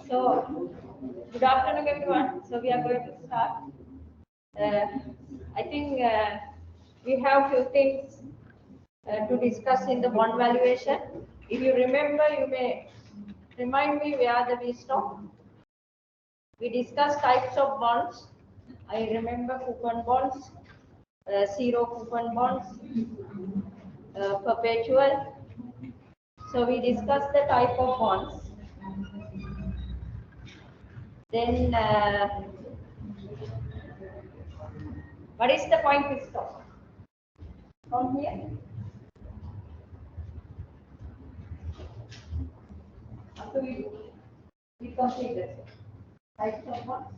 So, good afternoon, everyone. So, we are going to start. I think we have few things to discuss in the bond valuation. If you remember, you may remind me where we stopped. We discussed types of bonds. I remember coupon bonds, zero coupon bonds, perpetual. So, we discussed the type of bonds. Then, what is the point we stop? From here? After we completed types of bonds.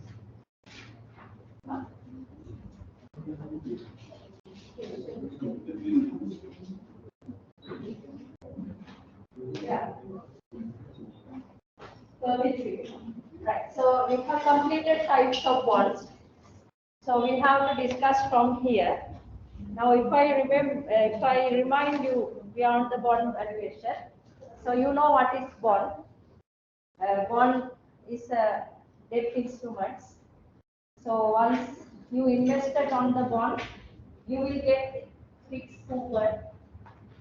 Yeah. Right. So we have completed types of bonds. So we have to discuss from here. Now, if I remind you beyond the bond valuation, so you know what is bond. Bond is a debt instrument. So once you invested on the bond, you will get fixed coupon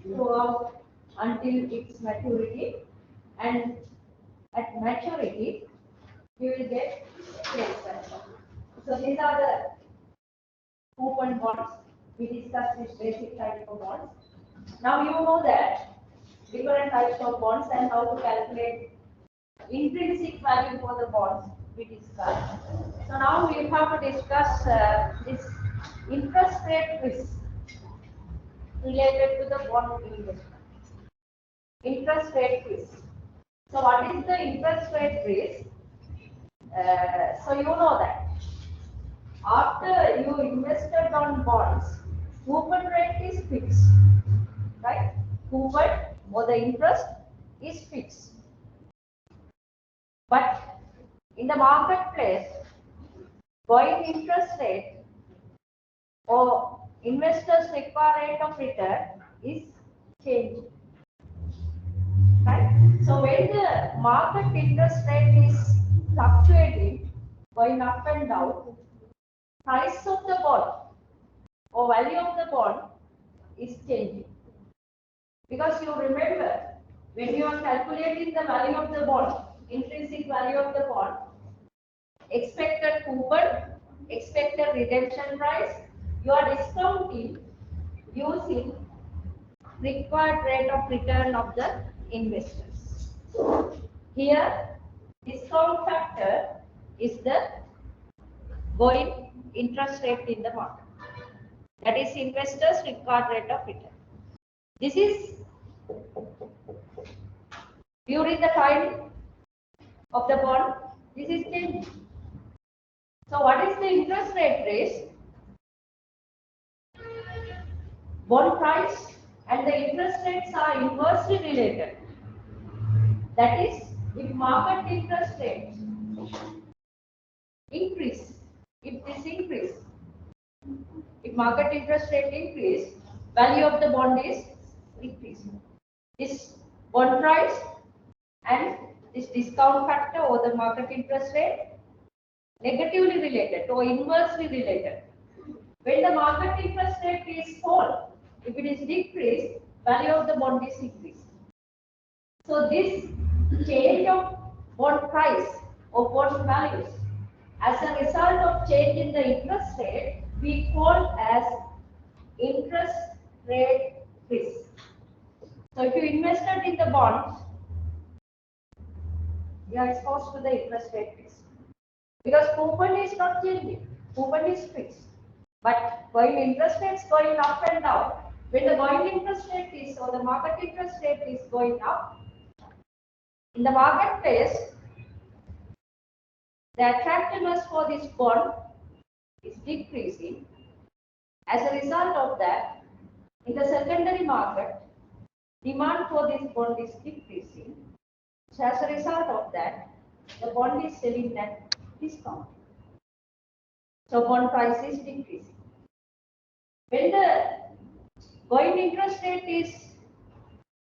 throughout until its maturity, and at maturity you will get face. So these are the coupon bonds. We discussed this basic type of bonds. Now you know that different types of bonds and how to calculate intrinsic value for the bonds we discussed. So now we have to discuss this interest rate risk related to the bond investment. Interest rate risk. So what is the interest rate risk? So you know that after you invested on bonds, coupon rate is fixed, right? Coupon or the interest is fixed. But in the marketplace, going interest rate or investors' required rate of return is changing. Right? So when the market interest rate is fluctuating, going up and down, price of the bond or value of the bond is changing. Because you remember, when you are calculating the value of the bond, intrinsic value of the bond, expected coupon, expected redemption price, you are discounting using required rate of return of the investors. Here, discount factor is the going interest rate in the market. That is investors' required rate of return. This is during the time of the bond. This is changing. So, what is the interest rate risk? Bond price and the interest rates are inversely related. That is, if market interest rates increase, if market interest rate increase, value of the bond is decreasing. This bond price and this discount factor or the market interest rate negatively related or inversely related. When the market interest rate is fall, if it is decreased, value of the bond is increased. So this change of bond price or bond values as a result of change in the interest rate, we call as interest rate risk. So if you invested in the bonds, you are exposed to the interest rate risk. Because coupon is not changing, coupon is fixed. But when interest rates going up and down, when the going interest rate is or the market interest rate is going up, in the marketplace, the attractiveness for this bond is decreasing. As a result of that, in the secondary market, demand for this bond is decreasing. So as a result of that, the bond is selling at discount. So bond price is decreasing. When the going interest rate is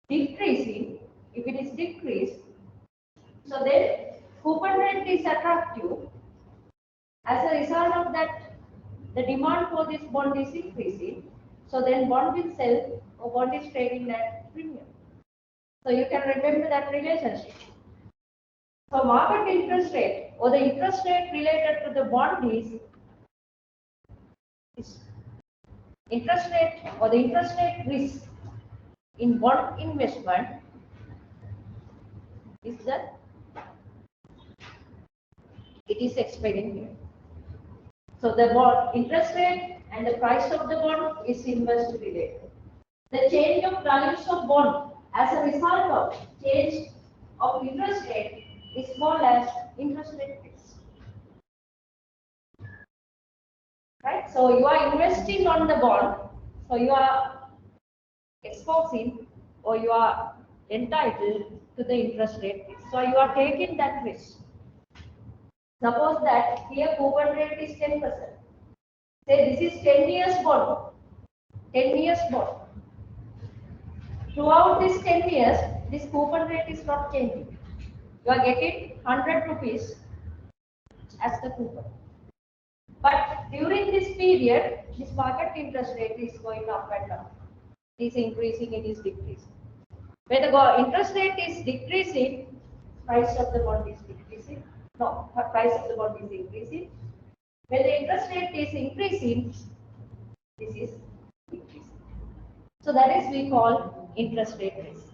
decreasing, if it is decreased, so then coupon rate is attractive. As a result of that, the demand for this bond is increasing. So then bond will sell or bond is trading at premium. So you can remember that relationship. So market interest rate or the interest rate related to the bond is interest rate or the interest rate risk in bond investment is that it is explained here. So the bond interest rate and the price of the bond is inversely related. The change of values of bond as a result of change of interest rate is called as interest rate risk. Right? So you are investing on the bond, so you are exposing or you are entitled to the interest rate risk. So you are taking that risk. Suppose that here coupon rate is 10%. Say this is 10 years bond. 10 years bond. Throughout this 10 years, this coupon rate is not changing. You are getting 100 rupees as the coupon. But during this period, this market interest rate is going up and down. It is increasing, it is decreasing. When the interest rate is decreasing, price of the bond is decreasing. No, price of the bond is increasing. When the interest rate is increasing, this is decreasing. So that is we call interest rate risk.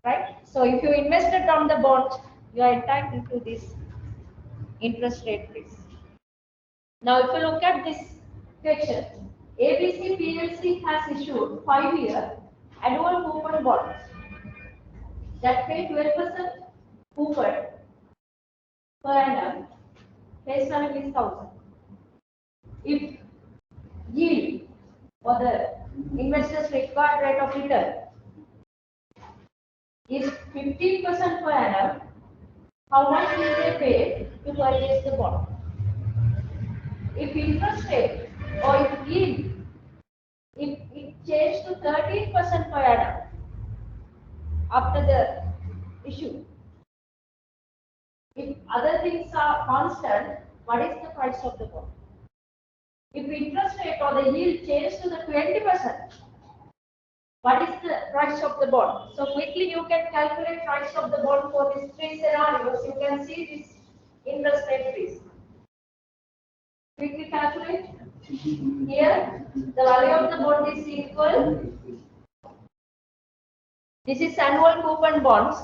Right? So if you invested on the bond, you are entitled to this interest rate risk. Now, if you look at this question, ABC PLC has issued 5-year annual coupon bonds that pay 12% coupon per annum. Face value is 1,000. If yield or the investors' required rate of return is 15% per annum, how much will they pay to purchase the bond? If interest rate or if yield, if it changed to 13% per annum after the issue, if other things are constant, what is the price of the bond? If interest rate or the yield changes to the 20%, what is the price of the bond? So quickly you can calculate price of the bond for these three scenarios. You can see this interest rate risk. Quickly calculate. Here, the value of the bond is equal. This is annual coupon bonds.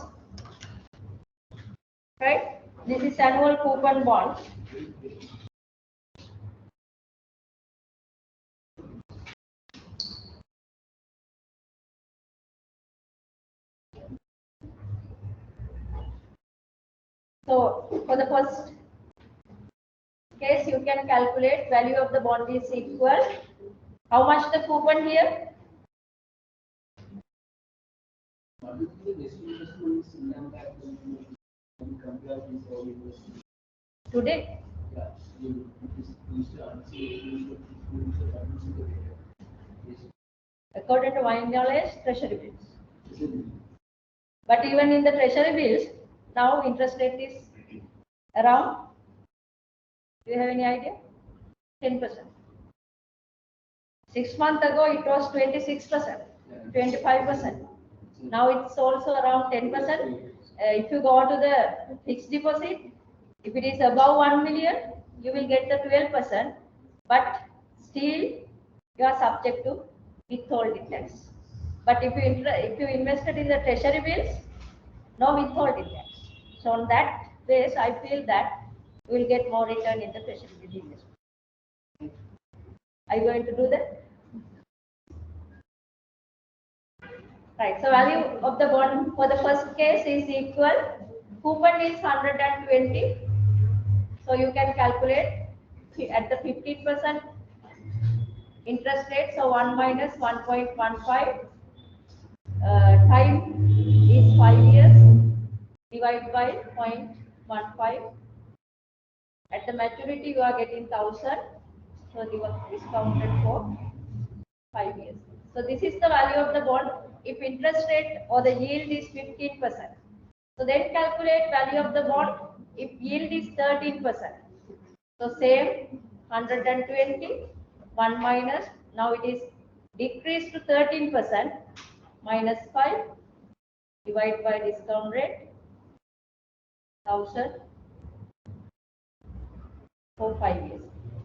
Right? This is annual coupon bonds. So for the first case, you can calculate value of the bond is equal. How much the coupon here? Today? According to my knowledge, treasury bills. But even in the treasury bills, now interest rate is around, do you have any idea? 10%. 6 months ago, it was 26%, 25%. Now it's also around 10%. If you go to the fixed deposit, if it is above 1 million, you will get the 12%. But still, you are subject to withholding tax. But if you invested in the treasury bills, no withholding tax. So on that base, I feel that you will get more return in the treasury bill investment. Are you going to do that? Right. So value of the bond for the first case is equal. Coupon is 120. So you can calculate at the 15% interest rate. So 1 minus 1.15. Time is 5 years. Divide by 0.15. At the maturity, you are getting 1,000. So you are discounted for 5 years. So this is the value of the bond if interest rate or the yield is 15%. So then calculate value of the bond if yield is 13%. So same 120, 1 minus, now it is decreased to 13%, minus 5, divide by discount rate, 1000 for 5 years.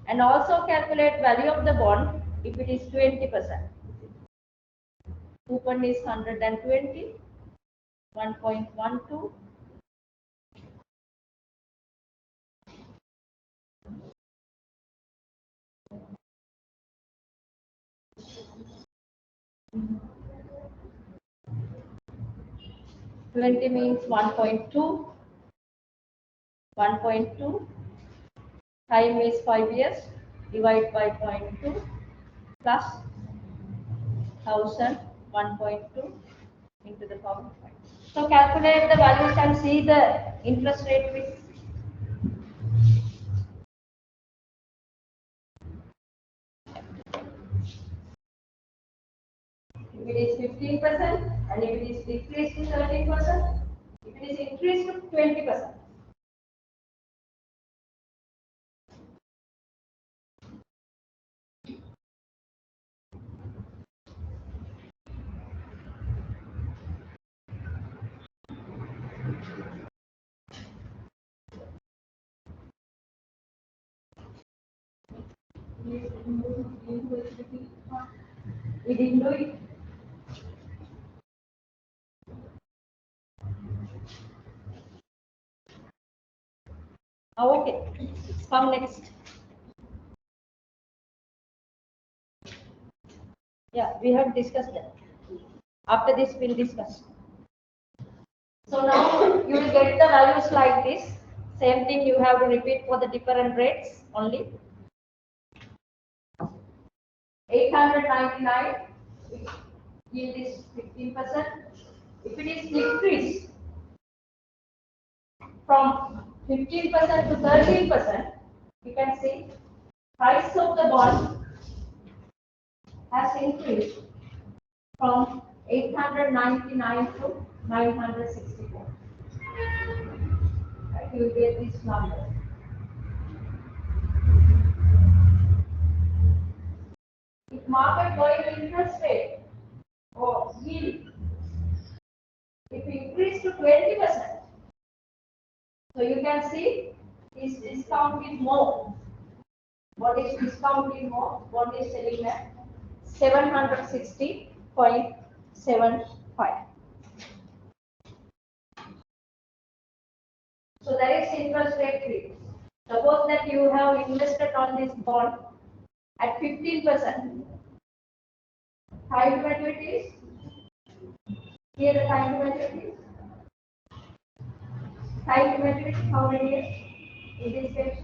And also calculate value of the bond if it is 20%. Coupon is 120, 1.12. Twenty means 1.2. 1.2. Time is 5 years. Divide by 0.2 plus 1000. 1.2 into the power of 5. So calculate the values and see the interest rate risk. If it is 15% and if it is decreased to 13%, if it is increased to 20%. We didn't do it. Oh, okay, come next. Yeah, we have discussed that. After this, we'll discuss. So now you will get the values like this. Same thing you have to repeat for the different rates only. 899, yield is 15%. If it is decreased from 15% to 13%, you can see price of the bond has increased from 899 to 964. Right, you get this number. If market going interest rate or yield, if we increase to 20%, so you can see this discount is more. What is discount is more? What is selling at 760.75. So that is interest rate risk. Suppose that you have invested on this bond at 15%. Time to maturity is here. The time to maturity is how many years in this case?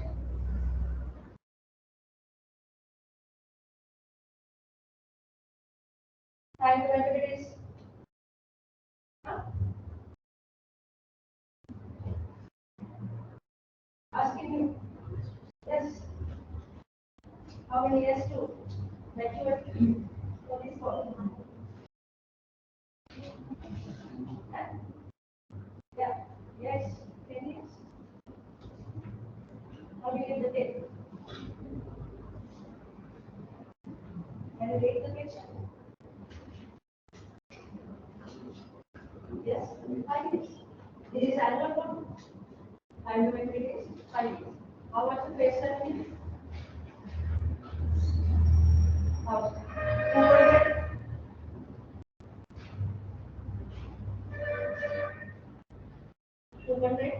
Time to maturity is asking you. Yes. How many years to maturity for this bond? Yeah. Yes. 10 years. How do you get the date? Can you rate the picture? Yes. 5 years. This is annual bond. Time to maturity is 5 years. How much is face value? 1,000. 200.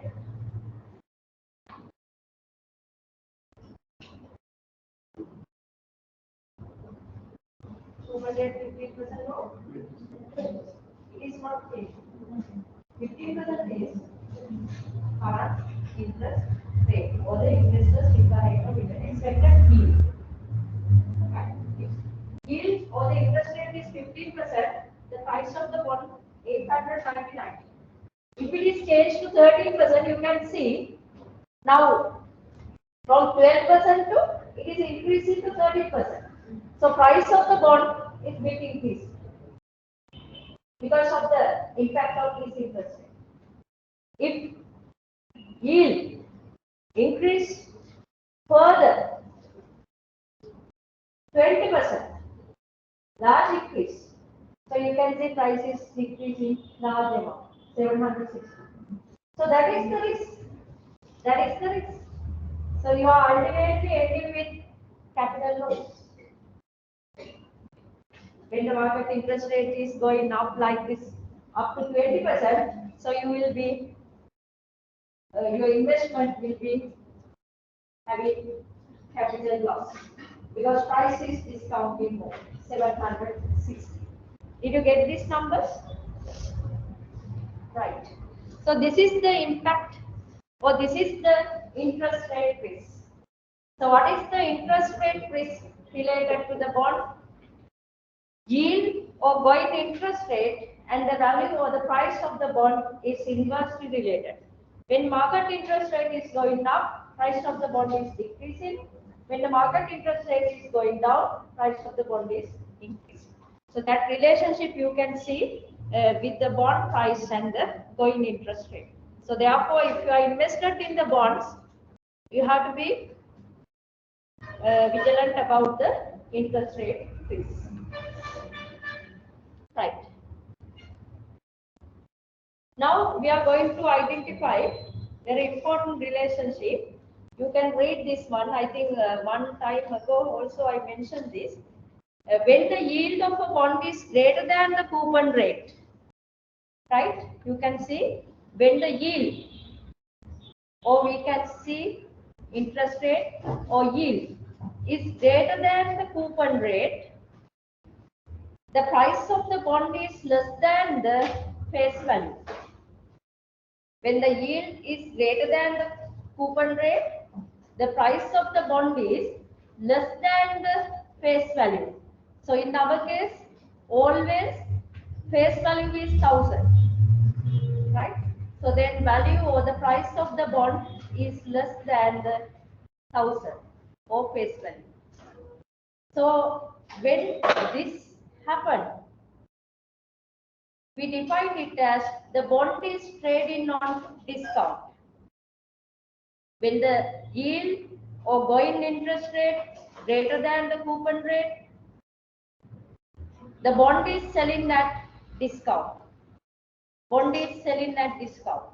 200. 250% no? It is not paid. 15% is current interest rate or the investors required of expected yield. Yield or the interest rate is 15%, the price of the bond 899. If it is changed to 13%, you can see now from 12% to it is increasing to 30%. So price of the bond is big increase because of the impact of this interest rate. If yield increase further 20%, large increase. So you can see price is decreasing large amount, 760. So that is the risk. That is the risk. So you are ultimately ending with capital loss. When the market interest rate is going up like this, up to 20%, so you will be, your investment will be having capital loss because price is discounting more, 760. Did you get these numbers? Right. So this is the impact, or this is the interest rate risk. So what is the interest rate risk related to the bond? Yield or going interest rate and the value or the price of the bond is inversely related. When market interest rate is going up, price of the bond is decreasing. When the market interest rate is going down, price of the bond is increasing. So that relationship you can see with the bond price and the going interest rate. So therefore, if you are invested in the bonds, you have to be vigilant about the interest rate risk. Right. Now we are going to identify very important relationship. You can read this one. I think one time ago also I mentioned this. When the yield of a bond is greater than the coupon rate, right? You can see when the yield, or we can see interest rate or yield is greater than the coupon rate, the price of the bond is less than the face value. When the yield is greater than the coupon rate, the price of the bond is less than the face value. So in our case, always face value is 1000, right? So then value or the price of the bond is less than the 1000 or face value. So when this happens, we define it as the bond is trading on discount. When the yield or going interest rate greater than the coupon rate, the bond is selling at discount. Bond is selling at discount.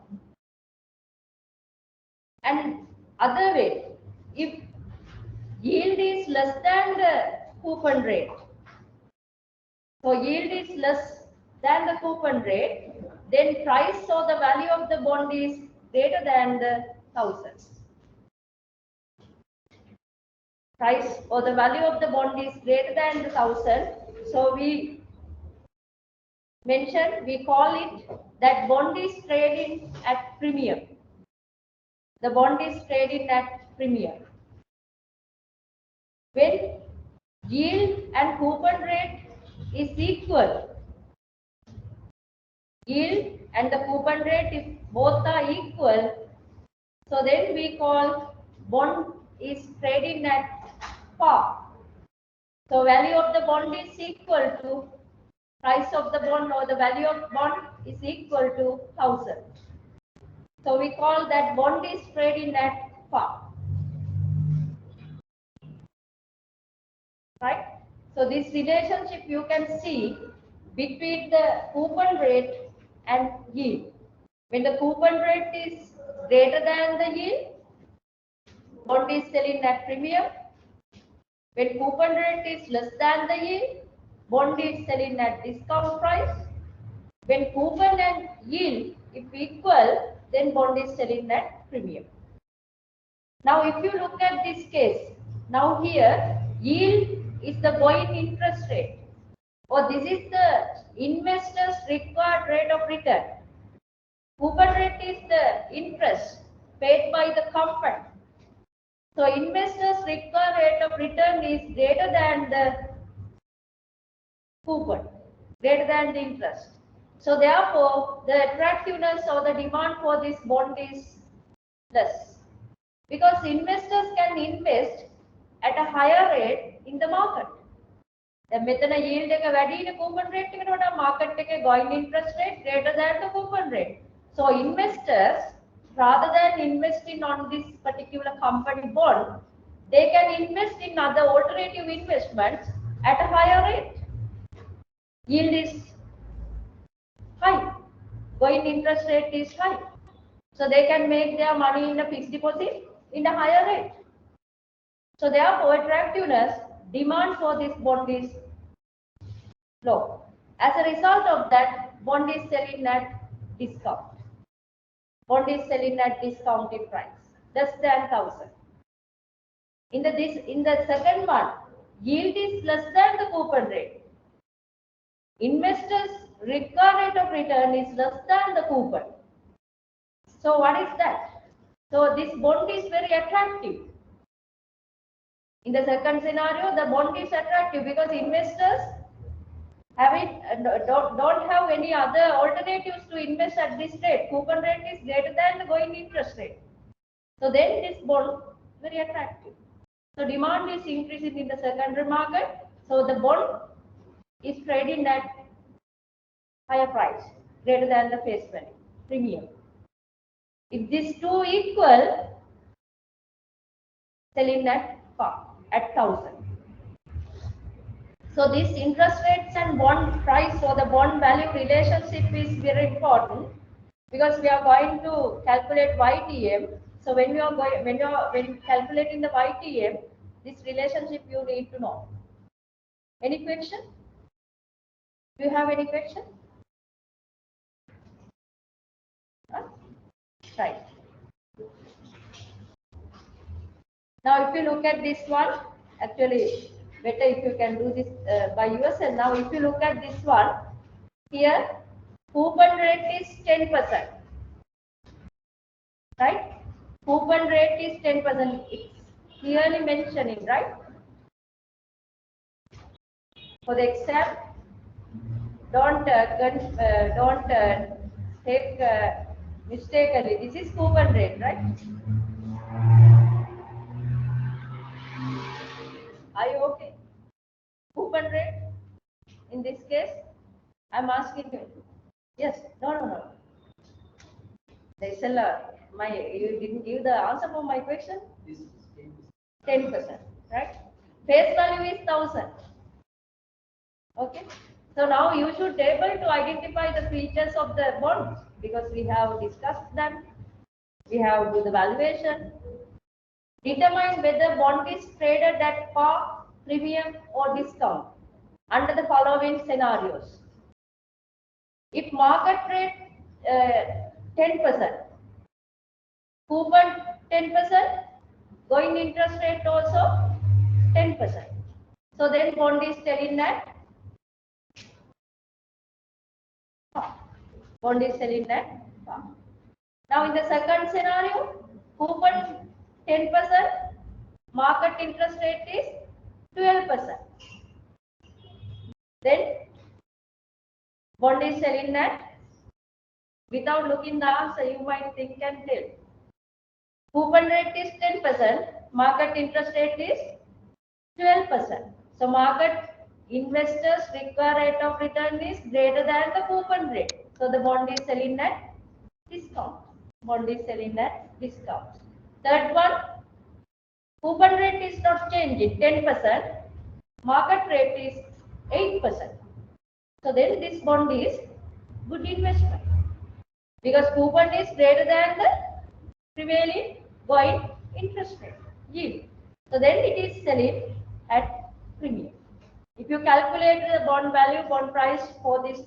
And other way, if yield is less than the coupon rate, so yield is less than the coupon rate, then price or the value of the bond is greater than the 1000. Price or the value of the bond is greater than the 1000. So we mentioned, we call it that bond is trading at premium. The bond is trading at premium. When yield and coupon rate is equal, yield and the coupon rate, if both are equal, so then we call bond is trading at par. So value of the bond is equal to price of the bond, or the value of bond is equal to 1000. So we call that bond is trading at par. Right? So this relationship you can see between the coupon rate and yield. When the coupon rate is greater than the yield, bond is selling at premium. When coupon rate is less than the yield, bond is selling at discount price. When coupon and yield if equal, then bond is selling at premium. Now if you look at this case, now here yield is the going interest rate, or this is the investor's required rate of return. Coupon rate is the interest paid by the company. So investors' required rate of return is greater than the coupon, greater than the interest. So therefore, the attractiveness or the demand for this bond is less, because investors can invest at a higher rate in the market. The method yield එක වැඩි නේ coupon rate එකට වඩා market එකේ going interest rate greater than the coupon rate. So investors rather than investing on this particular company bond, they can invest in other alternative investments at a higher rate. Yield is high, going interest rate is high. So they can make their money in a fixed deposit in a higher rate. So therefore, attractiveness, demand for this bond is low. As a result of that, bond is selling at discount. Bond is selling at discounted price, less than 1,000. In the second one, yield is less than the coupon rate. Investors' required rate of return is less than the coupon. So what is that? So this bond is very attractive. In the second scenario, the bond is attractive because investors don't have any other alternatives to invest at this rate. Coupon rate is greater than the going interest rate. So then this bond very attractive. So demand is increasing in the secondary market. So the bond is trading at higher price, greater than the face value, premium. If these two equal, selling at par, at 1,000. So this interest rates and bond price or the bond value relationship is very important because we are going to calculate YTM. So when calculating the YTM, this relationship you need to know. Any question? Do you have any question? Huh? Right. Now if you look at this one, actually better if you can do this by yourself. Now if you look at this one, here coupon rate is 10%. Right? Coupon rate is 10%. It's clearly mentioning, right? For the exam, don't take mistakenly. This is coupon rate, right? Are you okay? Coupon rate in this case, I'm asking you. Yes. No. The seller, you didn't give the answer for my question. 10%, right? Face value is 1,000. Okay. So now you should be able to identify the features of the bond because we have discussed them. We have to do the valuation. Determine whether bond is traded at par, premium or discount under the following scenarios. If market rate 10%, coupon 10%, going interest rate also 10%. So then bond is selling at par. Bond is selling at par. Now in the second scenario, coupon 10%, market interest rate is 12%. Then bond is selling at, without looking the answer, you might think and tell. Coupon rate is 10%, market interest rate is 12%. So market investors require rate of return is greater than the coupon rate. So the bond is selling at discount. Bond is selling at discount. Third one, coupon rate is not changing, 10%. Market rate is 8%. So then this bond is good investment because coupon is greater than the prevailing going interest rate yield. So then it is selling at premium. If you calculate the bond value, bond price for these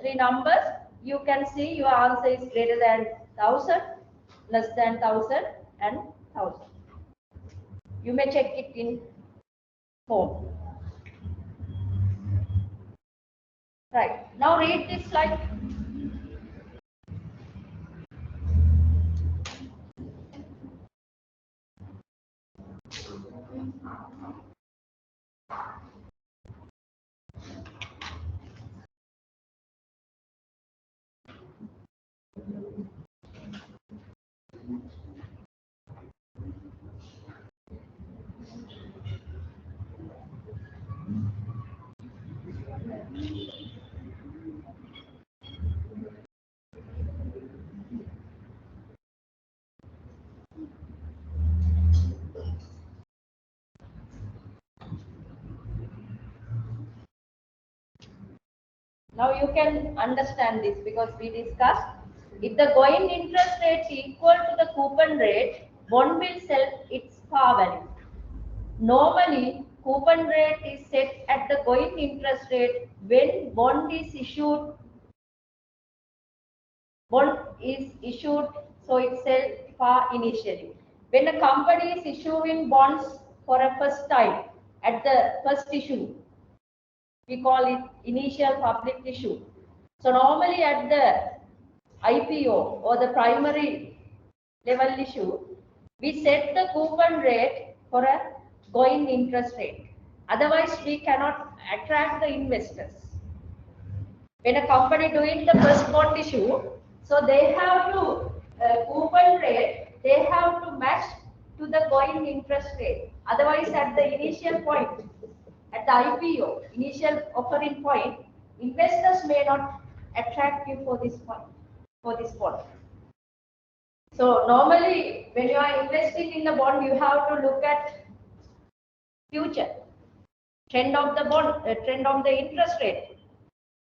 three numbers, you can see your answer is greater than 1,000, less than 1,000 and 1,000. You may check it in home. Right. Now read this slide. Now you can understand this because we discussed if the going interest rate is equal to the coupon rate, bond will sell its par value. Normally, coupon rate is set at the going interest rate when bond is issued. Bond is issued, so it sells par initially. When a company is issuing bonds for a first time at the first issue, we call it initial public issue. So normally at the IPO or the primary level issue, we set the coupon rate for a going interest rate. Otherwise, we cannot attract the investors. When a company doing the first bond issue, so they have to coupon rate, they have to match to the going interest rate. Otherwise, at the initial point, at the IPO, initial offering point, investors may not attract you for this point, for this bond. So normally, when you are investing in the bond, you have to look at future trend of the bond, trend of the interest rate.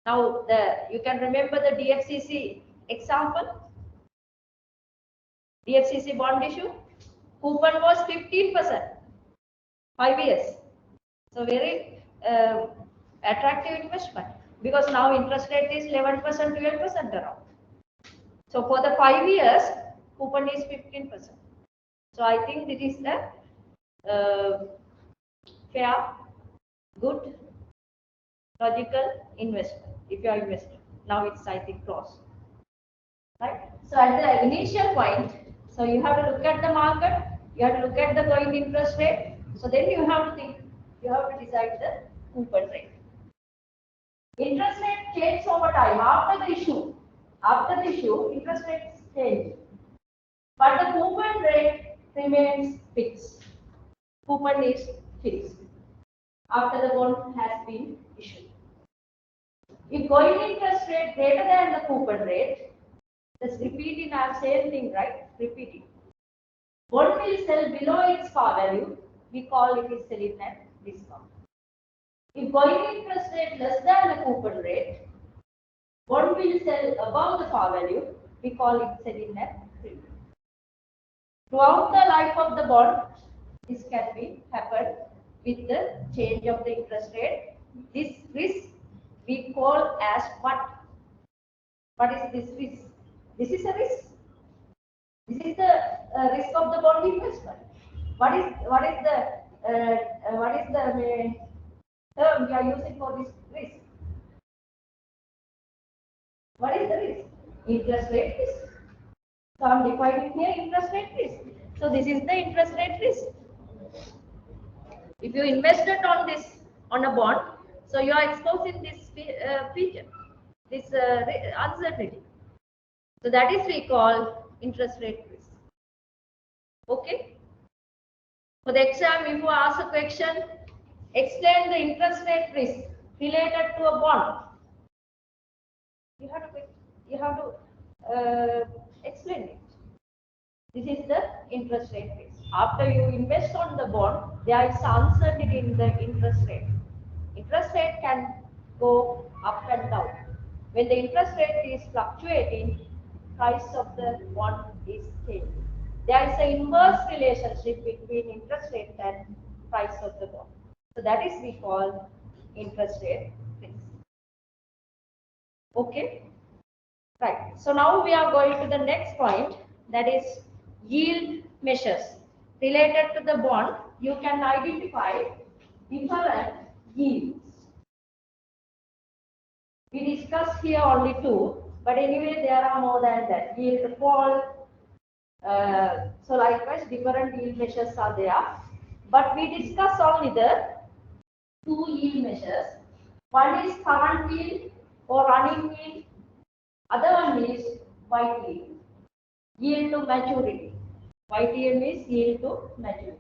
Now, you can remember the DFCC example. DFCC bond issue, coupon was 15%, 5 years. So very attractive investment because now interest rate is 11%, 12% around. So for the 5 years, coupon is 15%. So I think this is the fair, good, logical investment if you are investing. Now it's, I think, close. Right? So at the initial point, so you have to look at the market, you have to look at the going interest rate. So then you have to think, you have to decide the coupon rate. Interest rate changes over time after the issue. After the issue, interest rates change. But the coupon rate remains fixed. Coupon is fixed after the bond has been issued. If going interest rate greater than the coupon rate, just repeating our same thing, right? Repeating. Bond will sell below its par value. We call it is selling at discount. If going interest rate less than the coupon rate, bond will sell above the par value. We call it selling at premium. Throughout the life of the bond, this can be happen with the change of the interest rate. This risk we call as what? What is this risk? This is a risk. This is the risk of the bond investment. What is the term we are using for this risk? What is the risk? Interest rate risk. So I am defining here interest rate risk. So this is the interest rate risk. If you invested on this on a bond, so you are exposing this feature, this uncertainty. So that is we call interest rate risk. Okay. For the exam, if you ask a question, explain the interest rate risk related to a bond. You have to explain it. This is the interest rate risk. After you invest on the bond, there is uncertainty in the interest rate. Interest rate can go up and down. When the interest rate is fluctuating, price of the bond is changing. There is an inverse relationship between interest rate and price of the bond. So that is we call interest rate risk. Okay? Right. So now we are going to the next point, that is yield measures. Related to the bond, you can identify different yields. We discussed here only two, but anyway there are more than that. Yield fall. So likewise different yield measures are there. But we discuss only the two yield measures. One is current yield or running yield. Other one is white yield. Yield to maturity. White yield is yield to maturity.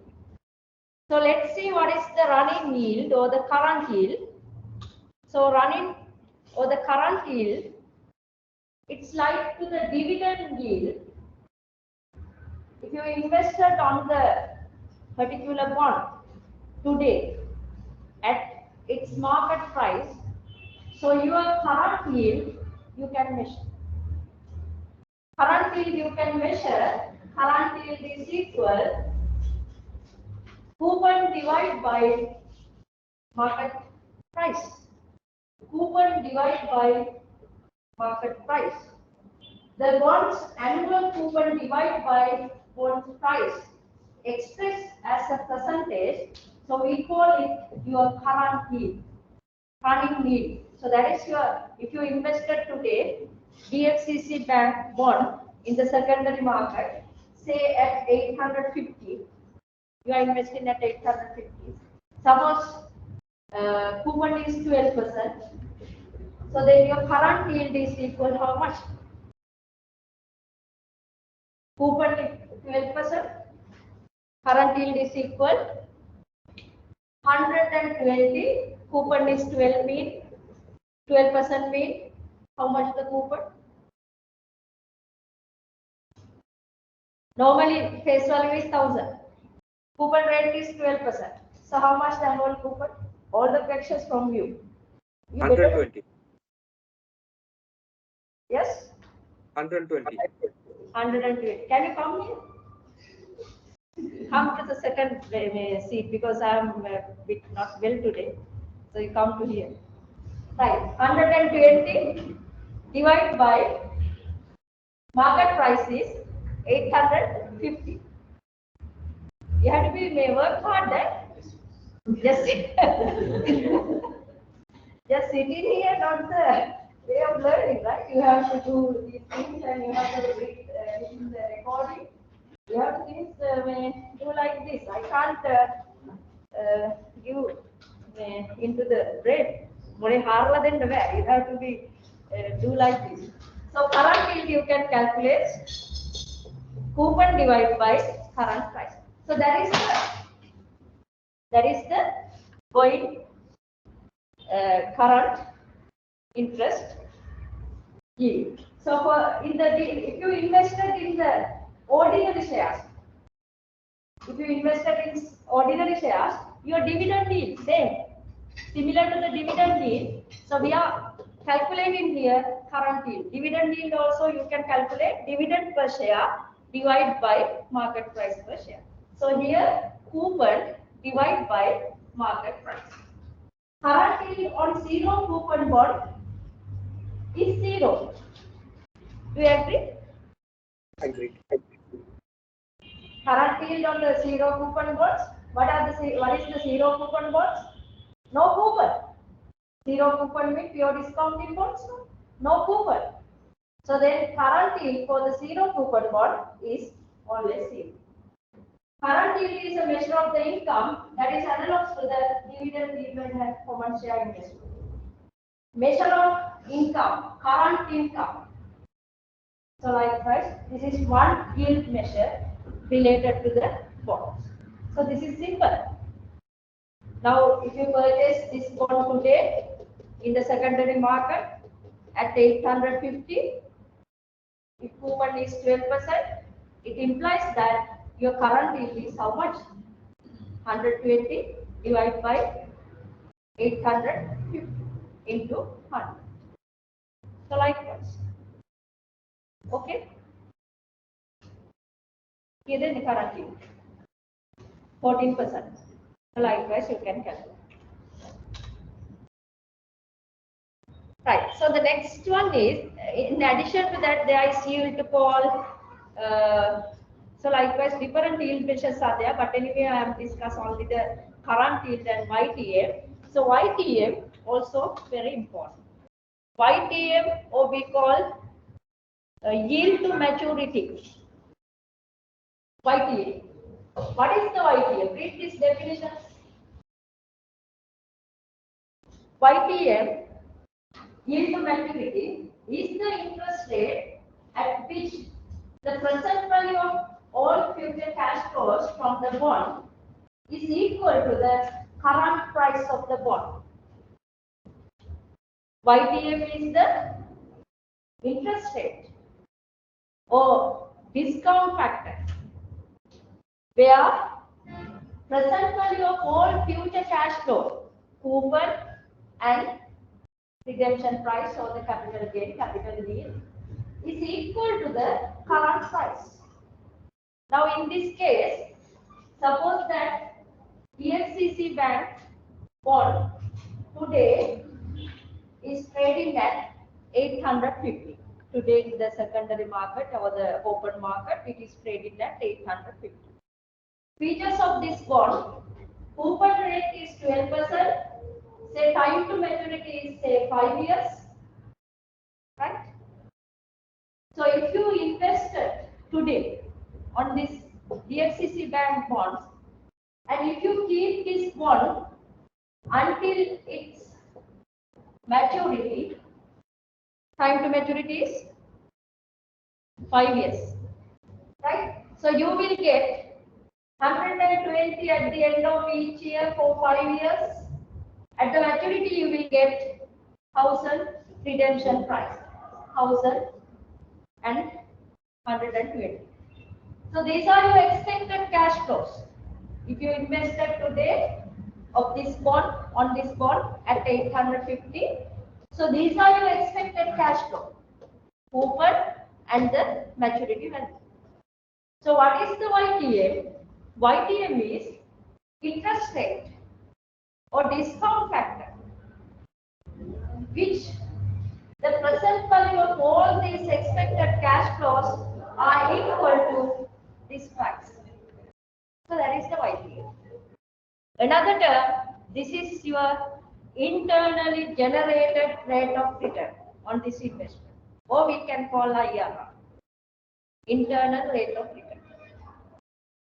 So let's see what is the running yield or the current yield. So running or the current yield, it's like to the dividend yield. If you invested on the particular bond today at its market price, So your current yield you can measure. Current yield you can measure. Current yield is equal coupon divided by market price. Coupon divided by market price. The bond's annual coupon divided by bond price expressed as a percentage. So we call it your current yield. Running yield. So that is your, if you invested today DFCC bank bond in the secondary market, say at 850, you are investing at 850. Suppose coupon is 12%. So then your current yield is equal to how much? Coupon is 12%. Current yield is equal 120. Coupon is 12 mean. 12% mean how much the coupon? Normally face value is 1000. Coupon rate is 12%. So how much the annual coupon? All the questions from you. 120. Yes? 120. 120. Can you come here? Come to the second seat because I am a bit not well today. So you come to here. Right. 120 divided by market price is 850. You have to be work hard there. Just just sitting here, not the way of learning, right? You have to do these things and you have to read listen the recording. You have to do like this. I can't give into the brain. You have to be do like this. So current yield you can calculate coupon divided by current price. So that is the going current interest yield. So for if you invested in the ordinary shares, your dividend yield same, similar to the dividend yield. So we are calculating here current yield. Dividend yield also you can calculate dividend per share divided by market price per share. So here coupon divided by market price. Current yield on zero coupon bond is 0. Do you agree? Agreed. Current yield on the zero coupon bonds. What is the zero coupon bonds? No coupon. Zero coupon means pure discounting bonds. No coupon. So then current yield for the zero coupon bond is always 0. Current yield is a measure of the income that is analogous to the dividend yield and common share investment. Measure of income, current income. So likewise, this is one yield measure related to the bonds. So this is simple. Now, if you purchase this bond today in the secondary market at 850, if coupon is 12%, it implies that your current yield is how much? 120 divided by 850 into 100. So likewise. Okay? Here is the current yield. 14%. So likewise, you can calculate. Right. So the next one is, in addition to that, there is yield call. So likewise, different yield measures are there. But anyway, I am discussing only the current yield and YTM. So YTM also very important. YTM, or we call yield to maturity. YTM. What is the YTM? Read this definition. YTM, yield to maturity, is the interest rate at which the present value of all future cash flows from the bond is equal to the current price of the bond. YTM is the interest rate or discount factor, where present value of all future cash flow, coupon and redemption price or the capital gain, capital yield is equal to the current price. Now in this case, suppose that EFCC Bank bond today is trading at 850. Today in the secondary market or the open market, it is trading at 850. Features of this bond: coupon rate is 12%, say time to maturity is say 5 years, right? So if you invested today on this DFCC Bank bonds, and if you keep this bond until its maturity, time to maturity is 5 years, right? So you will get 120 at the end of each year for 5 years. At the maturity, you will get 1000 redemption price, 1000 and 120. So these are your expected cash flows. If you invested today of this bond on this bond at 850, so these are your expected cash flow, coupon and the maturity value. So what is the YTM? YTM is interest rate or discount factor, which the present value of all these expected cash flows are equal to this price. So that is the YTM. Another term, this is your internally generated rate of return on this investment, or we can call IRR, internal rate of return.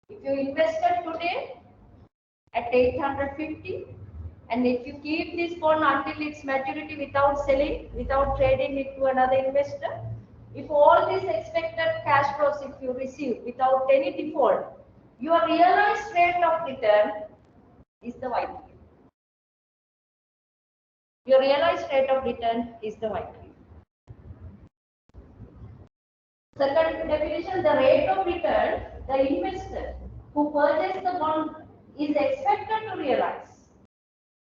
If you invested today at 850, and if you keep this bond until its maturity without selling, without trading it to another investor, if all these expected cash flows if you receive without any default, your realized rate of return is the YTM. Your realized rate of return is the YTM. Second definition, the rate of return the investor who purchased the bond is expected to realize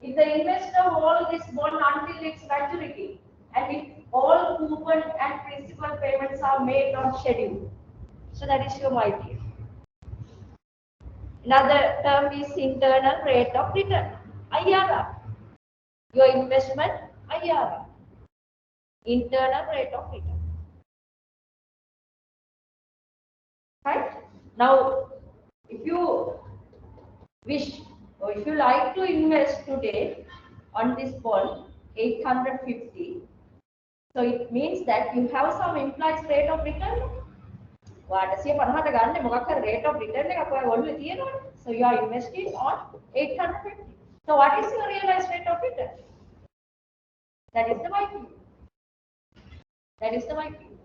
if the investor holds this bond until its maturity and if all coupon and principal payments are made on schedule. So that is your YTM. Another term is internal rate of return, IRR. Your investment IRR, internal rate of return. Right? Now, if you wish or if you like to invest today on this bond 850, so it means that you have some implied rate of return. Rate of return, so you are investing on 850. So what is your realized rate of return? That is the YTM. That is the YTM.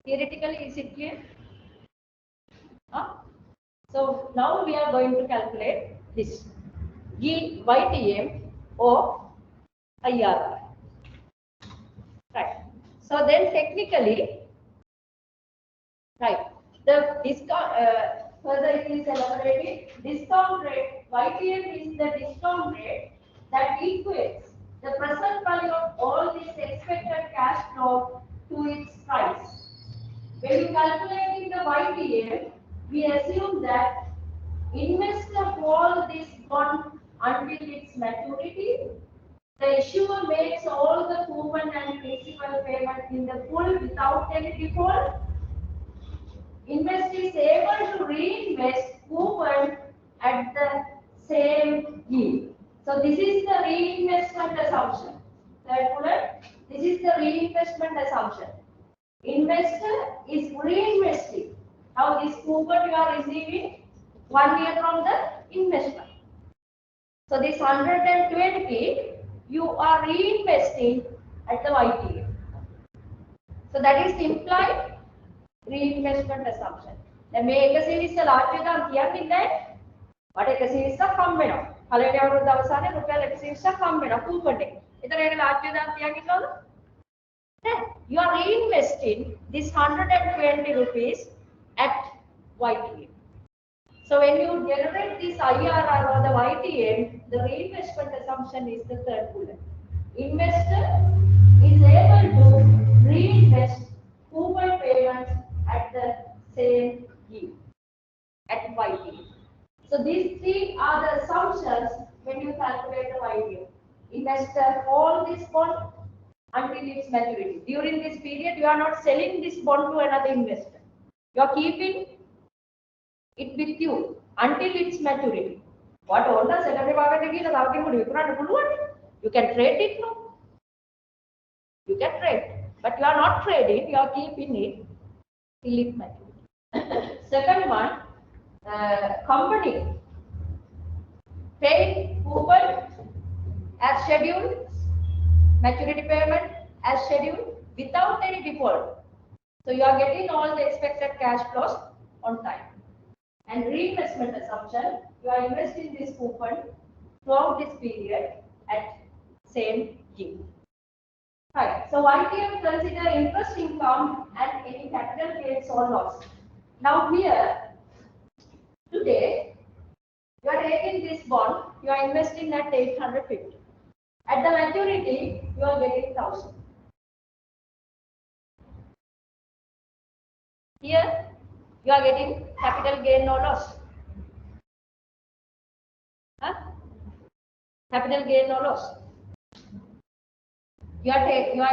Theoretically, is it clear? So now we are going to calculate this YTM or IRR. Right. So then technically, right, the discount, further it is elaborated, discount rate, YTM is the discount rate that equates the present value of all this expected cash flow to its price. When you calculating the YTM, we assume that investor holds this bond until its maturity. The issuer makes all the coupon and principal payment in the full without any default. Investor is able to reinvest coupon at the same yield. So this is the reinvestment assumption. Third bullet, this is the reinvestment assumption. Investor is reinvesting. Now this coupon you are receiving 1 year from the investment. So this 120 you are reinvesting at the YTM. So that is implied reinvestment assumption. Then මේ 120 ලාභය ගන්න කියන්නේ නැහැ. මට 120ක් හම්බ වෙනවා. පළවෙනි අවුරුද්ද අවසානයේ රුපියල් 120ක් හම්බ වෙනවා කූපන් එකේ. එතන ඒක ලාභය දාන්න තියන් ඉන්නවද? You are reinvesting this 120 rupees at YTM. So when you generate this IRR or the YTM, the reinvestment assumption is the third bullet. investor is able to reinvest coupon payments at the same yield at YT. So these three are the assumptions when you calculate the YT. Investor hold this bond until its maturity. During this period, you are not selling this bond to another investor. You are keeping it with you until its maturity. What all the secondary market is you can trade it now. You can trade, but you are not trading. You are keeping it till it matures. Second one, company paying coupon as scheduled, maturity payment as scheduled without any default. So you are getting all the expected cash flows on time. And reinvestment assumption, you are investing this coupon throughout this period at same yield. Right. So YTM consider interest income and any capital gains or loss. Now here, today, you are taking this bond, you are investing at 850. At the maturity, you are getting 1000. Here, you are getting capital gain or loss. Huh? Capital gain or loss. You are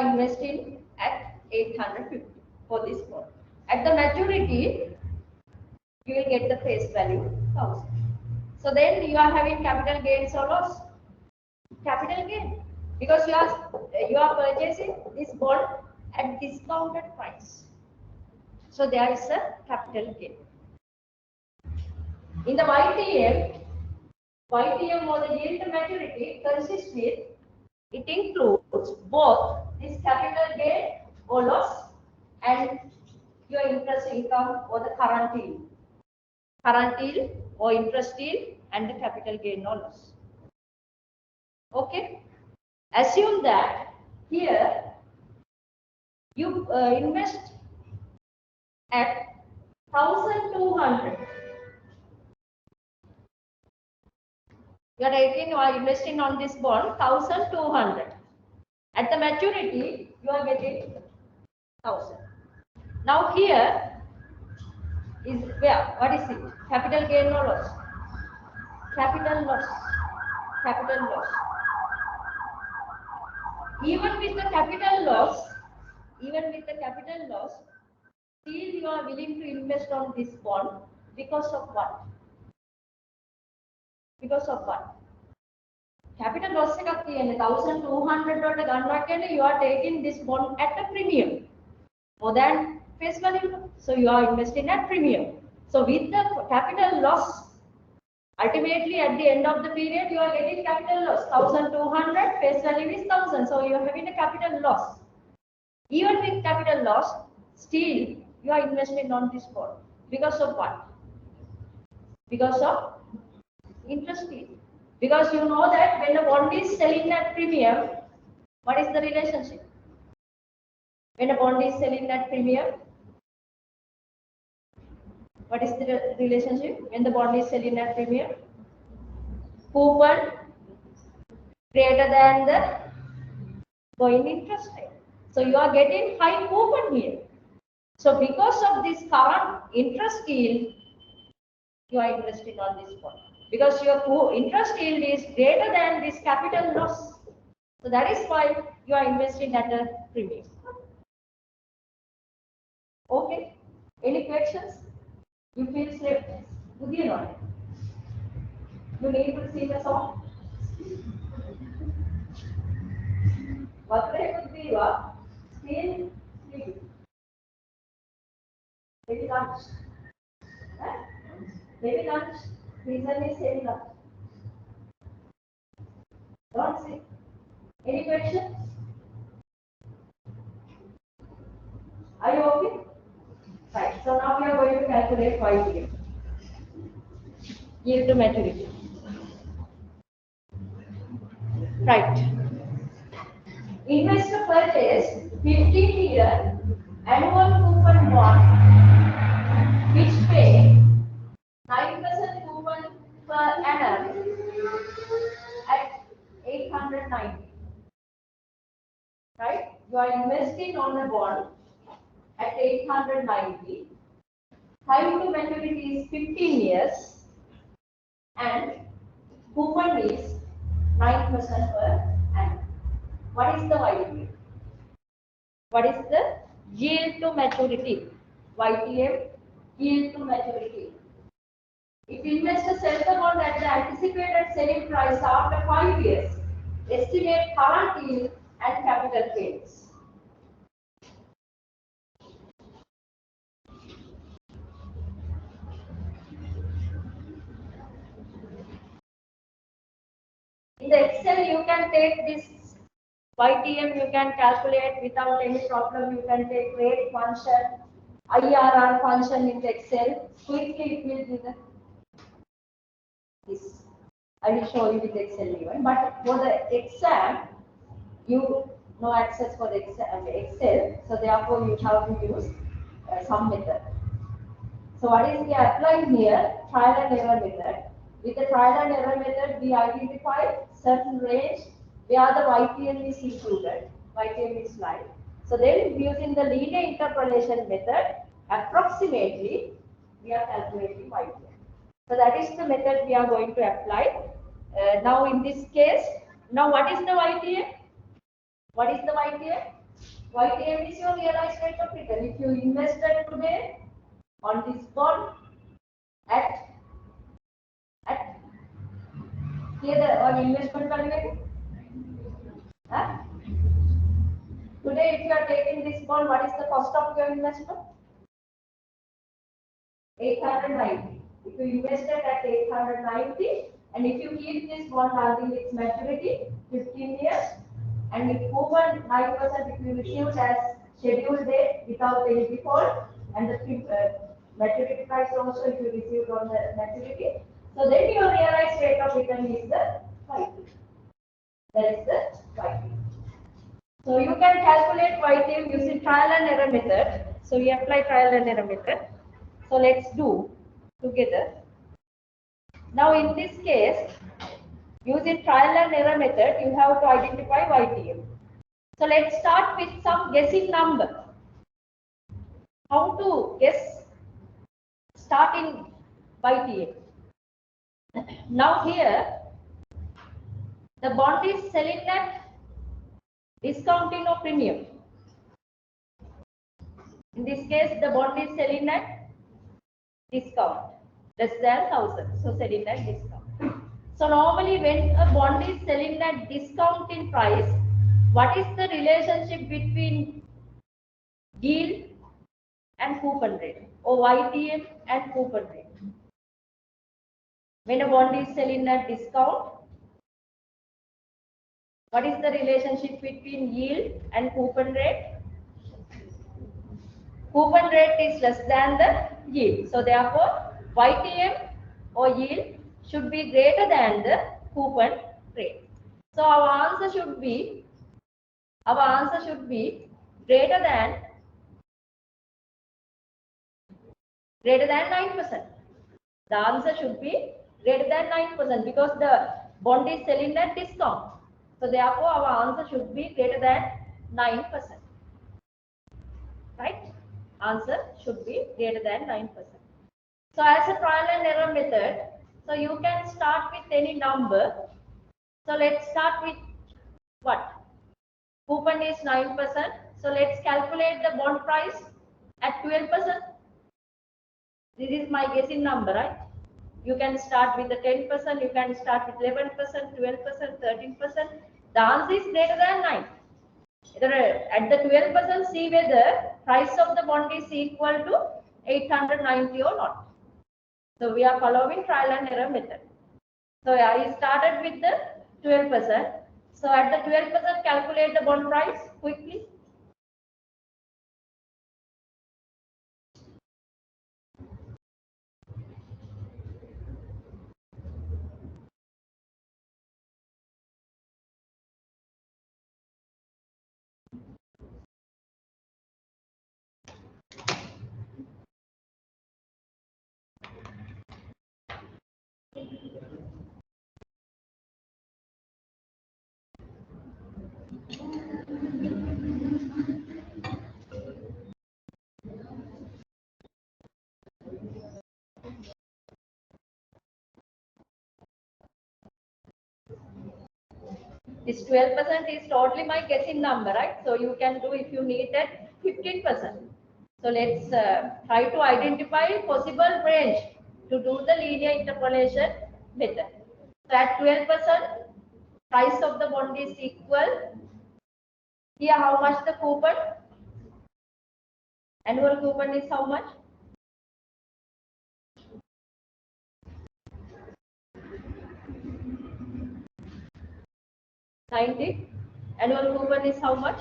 investing at 850 for this bond. At the maturity, you will get the face value 1000. So then you are having capital gains or loss. Capital gain, because you are purchasing this bond at discounted price. So there is a capital gain. In the YTM or the yield to maturity consists with, it includes both this capital gain or loss and your interest income or the current yield. Current yield or interest yield and the capital gain or loss. Okay? Assume that here you invest at 1200. You are investing on this bond 1200. At the maturity, you are getting 1000. Now here is where? What is it? Capital gain or loss? Capital loss. Capital loss. Even with the capital loss, still you are willing to invest on this bond because of what? Because of what? Capital loss එකක් තියෙන්නේ 1200 වලට ගන්නවා කියන්නේ you are taking this bond at a premium more than face value. So you are investing at premium. So with the capital loss, ultimately at the end of the period you are getting capital loss 1200, face value is 1000. So you are having a capital loss. Even with capital loss, still you are investing on this bond because of what? Because of interest yield. Because you know that when the bond is selling at premium, what is the relationship? When a bond is selling at premium, what is the relationship? When the bond is selling at premium, coupon greater than the going interest rate. So you are getting high coupon here. So because of this current interest yield, you are investing on this bond. Because your interest yield is greater than this capital loss. So that is why you are investing at a premium. Okay. Any questions? You feel safe? You need to sing a song. What would be what? Still sleep. Maybe lunch. Maybe lunch. Reason is saying lunch. Don't say. Any questions? Are you okay? Right. So now we are going to calculate YTM. Yield to maturity. Right. Investor purchased 15-year annual coupon bond which pay 9% coupon per annum at 890. are investing on a bond at 890. Time to maturity is 15 years and coupon is 9% per annum. What is the YTM? What is the yield to maturity? YTM, yield to maturity. If investors sell the bond at the anticipated selling price after 5 years, estimate current yield and capital gains. In the Excel, you can take this YTM, you can calculate without any problem. You can take rate function, IRR function in the Excel. Quickly, it will do this. I will show you with Excel even. But for the exam, you no access for the Excel, so therefore you have to use some method. So what is we applying here? Trial and error method. With the trial and error method, we identify certain range where the YTM is included. YTM is live. So then using the linear interpolation method, approximately we are calculating YTM. So that is the method we are going to apply. Now in this case, now what is the YTM? What is the YTM? YTM is your realized rate of return. If you invested today on this bond at here the on investment value. Huh? Today, if you are taking this bond, what is the cost of your investment? 890. If you invested at 890, and if you keep this bond until its maturity, 15 years, and if coupon 9% if you receive as scheduled date without any default, and the maturity price also if you received on the maturity, so then your realized rate of return is the 5. That is the YTM. So you can calculate YTM using trial and error method. So we apply trial and error method. So let's do together. Now in this case, using trial and error method, you have to identify YTM. So let's start with some guessing number. How to guess starting YTM? Now here, the bond is selling at discounting or premium. In this case, the bond is selling at discount, less than 1000. So selling at discount. So normally when a bond is selling at discount in price, what is the relationship between yield and coupon rate, or YTM and coupon rate? When a bond is selling at discount, what is the relationship between yield and coupon rate? Coupon rate is less than the yield. So therefore, YTM or yield should be greater than the coupon rate. So our answer should be greater than 9%. The answer should be greater than 9% because the bond is selling at discount. So therefore, our answer should be greater than 9%. Right? Answer should be greater than 9%. So as a trial and error method, so you can start with any number. So let's start with what? Coupon is 9%. So let's calculate the bond price at 12%. This is my guessing number, right? You can start with the 10%, you can start with 11%, 12%, 13%. The answer is greater than 9. At the 12%, see whether price of the bond is equal to 890 or not. So we are following trial and error method. So I started with the 12%. So at the 12%, calculate the bond price quickly. This 12% is totally my guessing number, right? So you can do if you need that 15%. So let's try to identify possible range to do the linear interpolation method. So at 12%, price of the bond is equal. Here, how much the coupon? Annual coupon is how much? 90. Annual coupon is how much?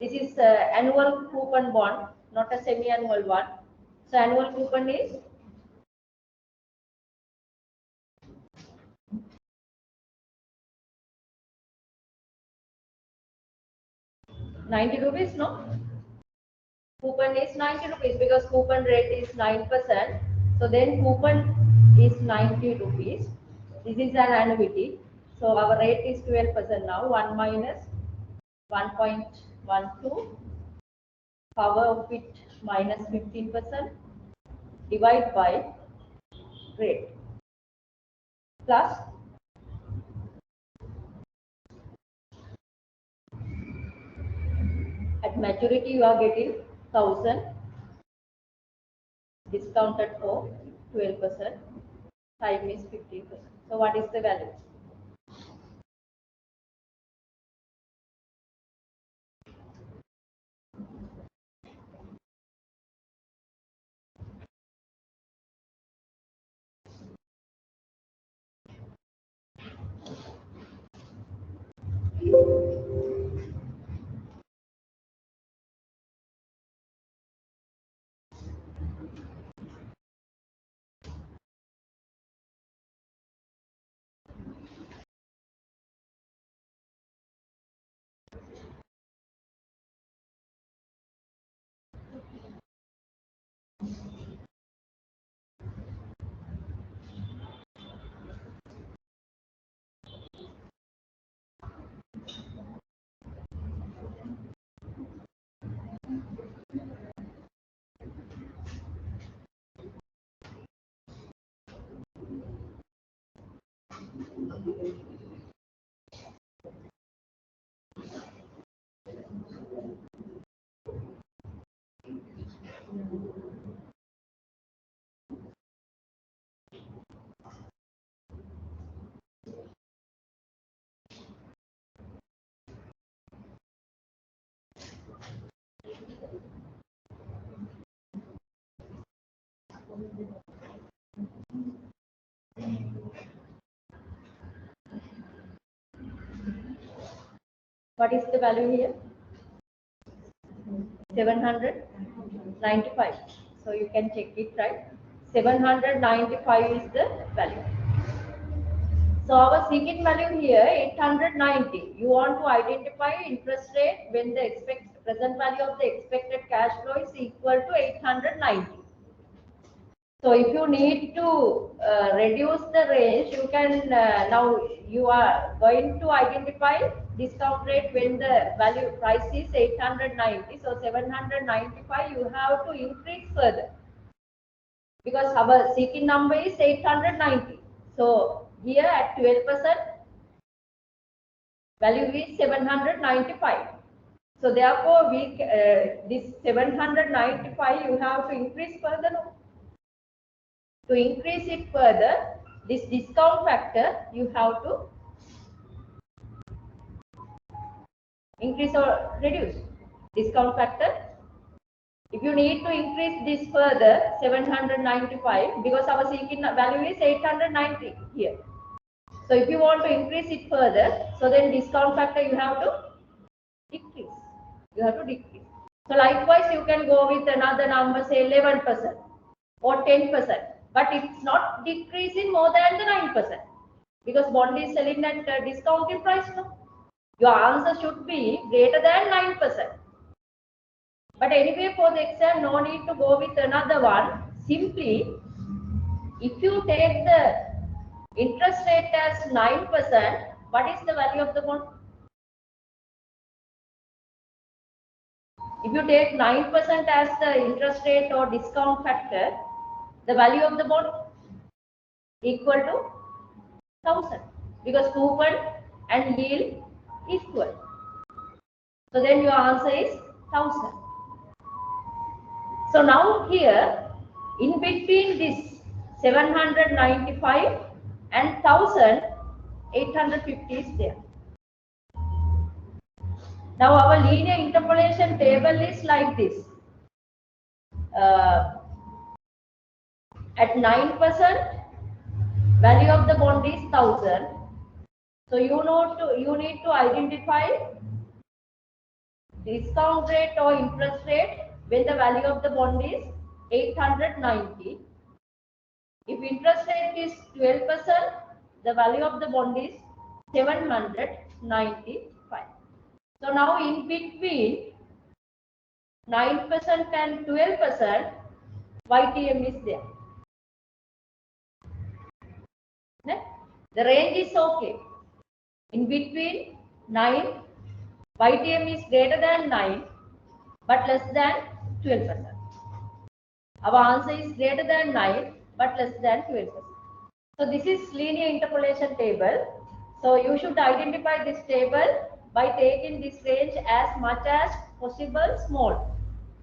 This is annual coupon bond, not a semi-annual one. So annual coupon is 90 rupees, no? Coupon is 90 rupees because coupon rate is 9%. So then coupon is 90 rupees. This is an annuity. So our rate is 12% now. 1 minus 1.12, power of it minus 15%, divide by rate, plus at maturity you are getting 1000 discounted for 12%, time is 15%. So what is the value? What is the value here? 795. So you can check it, right? 795 is the value. So our second value here 890. You want to identify interest rate when the present value of the expected cash flow is equal to 890. So if you need to reduce the range, you can now you are going to identify discount rate when the value price is 890. So 795 you have to increase further because our seeking number is 890. So here at 12%, value is 795. So therefore we this 795 you have to increase further. No? To increase it further, this discount factor you have to increase or reduce. Discount factor, if you need to increase this further 795 because our seeking value is 890 here. So if you want to increase it further, so then discount factor you have to decrease. You have to decrease. So likewise you can go with another number, say 11% or 10%. But it's not decreasing more than the 9% because bond is selling at a discounted price. No? Your answer should be greater than 9%. But anyway, for the exam, no need to go with another one. Simply, if you take the interest rate as 9%, what is the value of the bond? If you take 9% as the interest rate or discount factor, the value of the bond equal to 1000 because coupon and yield equal. So then your answer is 1000. So now here in between this 795 and 1850 is there. Now our linear interpolation table is like this. At 9%, value of the bond is 1000. So you need to identify discount rate or interest rate when the value of the bond is 890. If interest rate is 12%, the value of the bond is 795. So now in between 9% and 12%, YTM is there. The range is okay. In between 9, YTM is greater than 9 but less than 12%. Our answer is greater than 9 but less than 12%. So this is linear interpolation table. So you should identify this table by taking this range as much as possible small.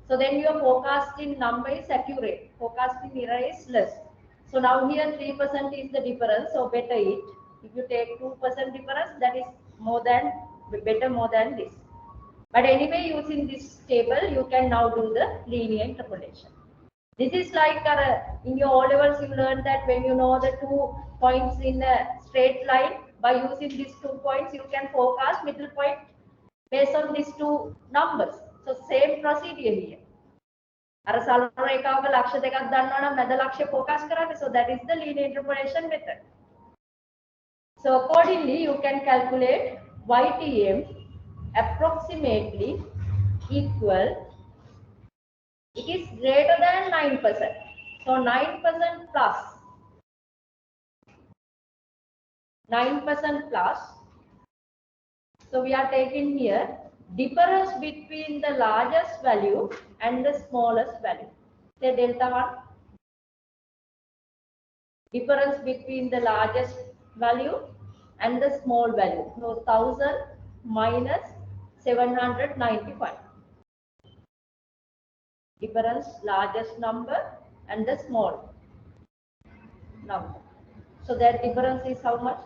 So then your forecasting number is accurate. Forecasting error is less. So now here 3% is the difference. So better it. If you take 2% difference, that is better more than this. But anyway, using this table, you can now do the linear interpolation. This is like in your O levels, you learn that when you know the 2 points in a straight line, by using these 2 points, you can forecast middle point based on these 2 numbers. So same procedure here. So that is the linear interpolation method. So accordingly, you can calculate YTM approximately equal, it is greater than 9%. So 9% plus 9% plus. So we are taking here difference between the largest value and the smallest value. Say delta 1. Difference between the largest value and the small value. So 1000 minus 795. Difference largest number and the small number. So that difference is how much?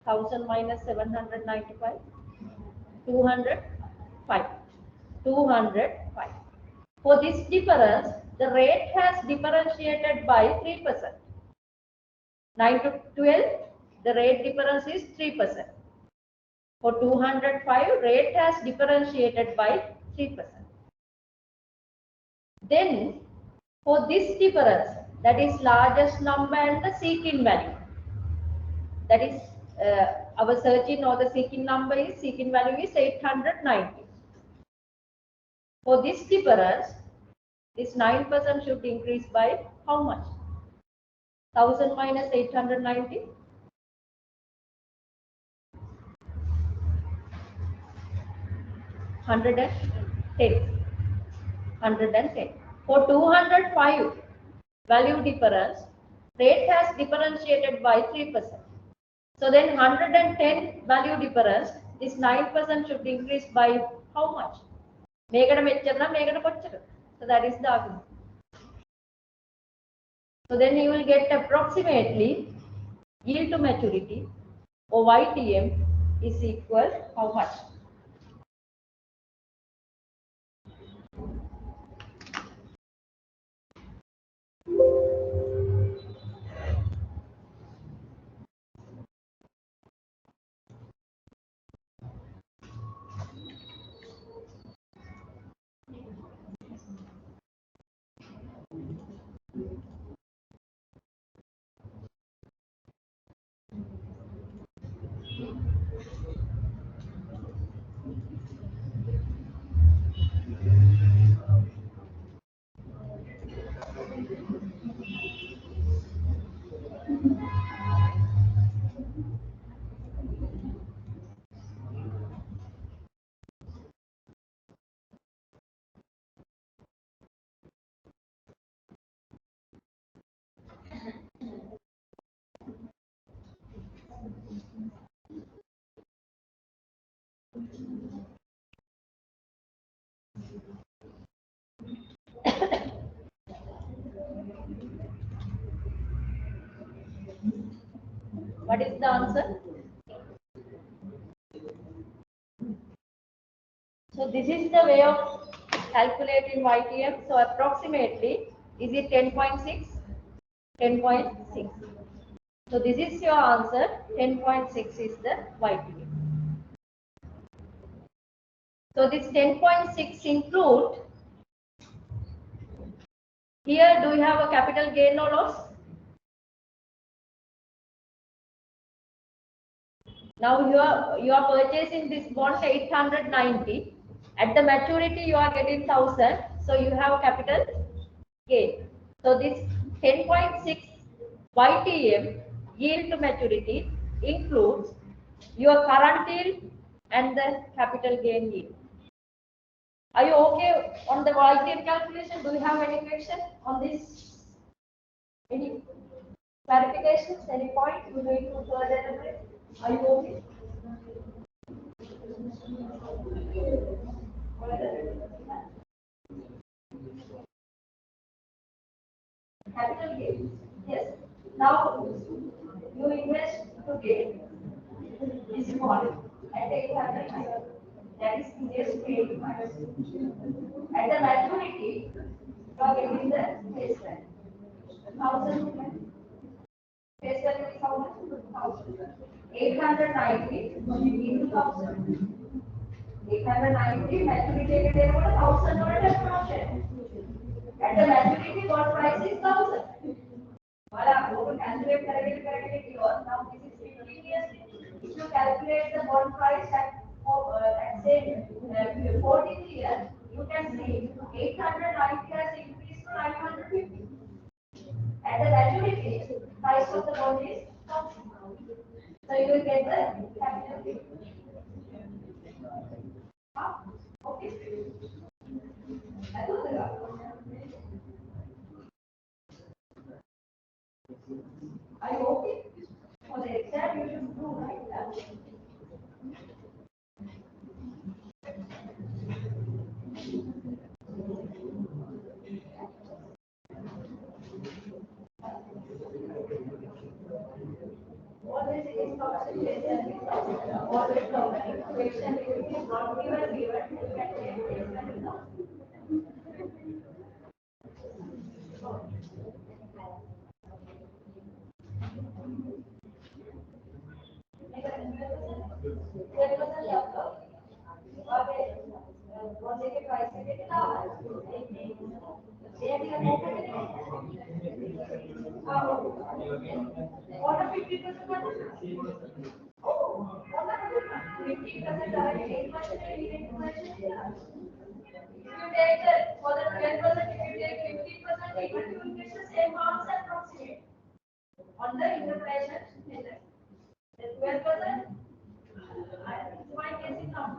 1000 minus 795. 205. 205. For this difference, the rate has differentiated by 3%. 9 to 12, the rate difference is 3%. For 205, rate has differentiated by 3%. Then, for this difference, that is largest number and the seeking value. That is our searching or the seeking number is, seeking value is 890. For this difference, this 9% should increase by how much? 1000 minus 890. 110. For 205 value difference, rate has differentiated by 3%. So then 110 value difference, this 9% should increase by how much? So that is the argument. So then you will get approximately yield to maturity or YTM is equal how much? What is the answer? So this is the way of calculating YTM. So approximately, is it 10.6? 10.6. So this is your answer. 10.6 is the YTM. So this 10.6 include, here do you have a capital gain or loss? Now you are purchasing this bond 890. At the maturity you are getting 1000. So you have capital gain. So this 10.6 YTM yield to maturity includes your current yield and the capital gain yield. Are you okay on the YTM calculation? Do you have any question on this? Any clarifications? Any point you need to further elaborate? Are you okay? Capital gain. Yes. Now you invest to gain this bond at 800. That is interest paid price. At the maturity, you are getting the face value. 1000. Face value is how much? 1000. 890 into 1000. 890 maturity के लिए 1000 और at the maturity bond price is 1000. वाला वो calculate करेंगे now this is 15 years. If you calculate the bond price at say 14 years, you can see 890 has increased to 950. At the maturity, price of the bond is 1000. So you will get the capital gain. Okay. Are you okay? For the exam, you should do like that. Always is concentration, always question is not given, you can take for the 12%, if you take 15%, even you will get the same answer approximate on the interpolation method. The 12%, my case is not.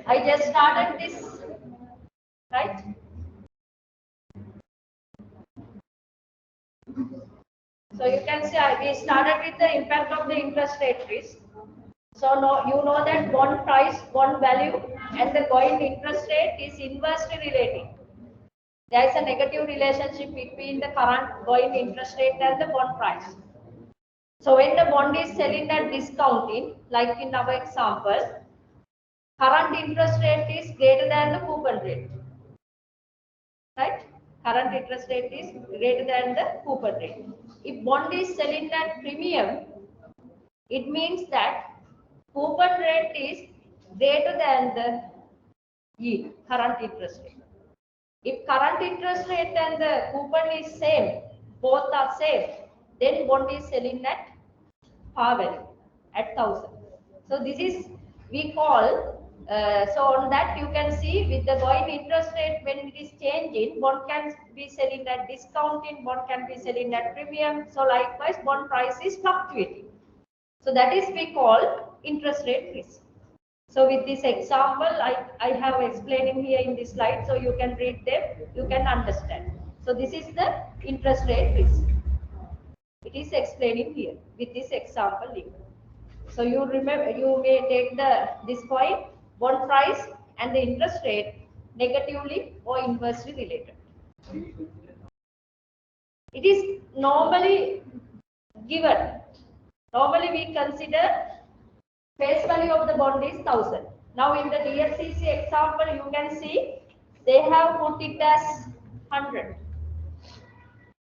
I just started this, right? So you can see we started with the impact of the interest rate risk. So now you know that bond price, bond value, and the going interest rate is inversely related. There is a negative relationship between the current going interest rate and the bond price. So when the bond is selling at discounting, like in our example, current interest rate is greater than the coupon rate, right? Current interest rate is greater than the coupon rate. If bond is selling at premium, it means that coupon rate is greater than the yield, current interest rate. If current interest rate and the coupon is same, both are same, then bond is selling at par value at 1000. So this is we call. So on that you can see with the going interest rate when it is changing, bond can be selling at discounting, bond can be selling at premium. So likewise, bond price is fluctuating. So that is we call interest rate risk. So with this example, I have explaining here in this slide, so you can read them, you can understand. So this is the interest rate risk. It is explaining here with this example link. So you remember, you may take this point, bond price and the interest rate negatively or inversely related. It is normally given. Normally we consider face value of the bond is 1000. Now in the DFCC example, you can see they have put it as 100.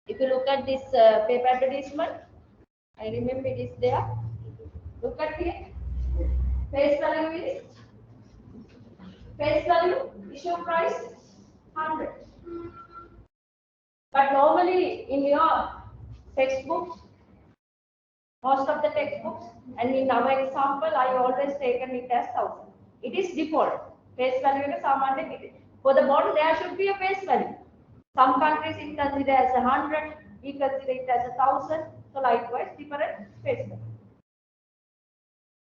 If you look at this paper advertisement, I remember it is there. Look at here. Face value issue price 100. But normally in your textbooks, most of the textbooks, and in our example, I always taken it as 1000. It is default. Face value is सामान्य. For the bond, there should be a face value. Some countries it consider as 100, we consider it as 1000. So likewise, different face value.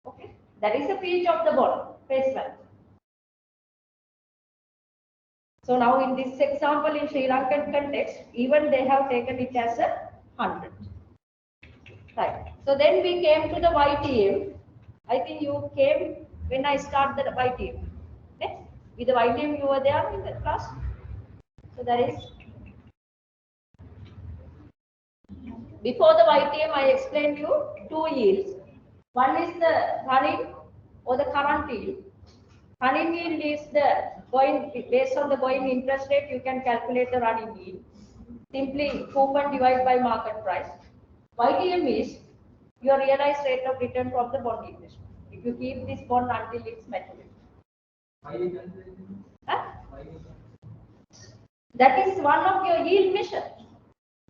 Okay, that is the feature of the bond, face value. So now in this example, in Sri Lankan context, even they have taken it as 100. Right. So then we came to the YTM. I think you came when I started the YTM. Next, with the YTM you were there in the class. So that is before the YTM. I explained you two yields. One is the running or the current yield. Running yield is the going based on the going interest rate. You can calculate the running yield. Simply coupon divided by market price. YTM is your realized rate of return from the bond investment. If you keep this bond until its maturity. Huh? That is one of your yield measure.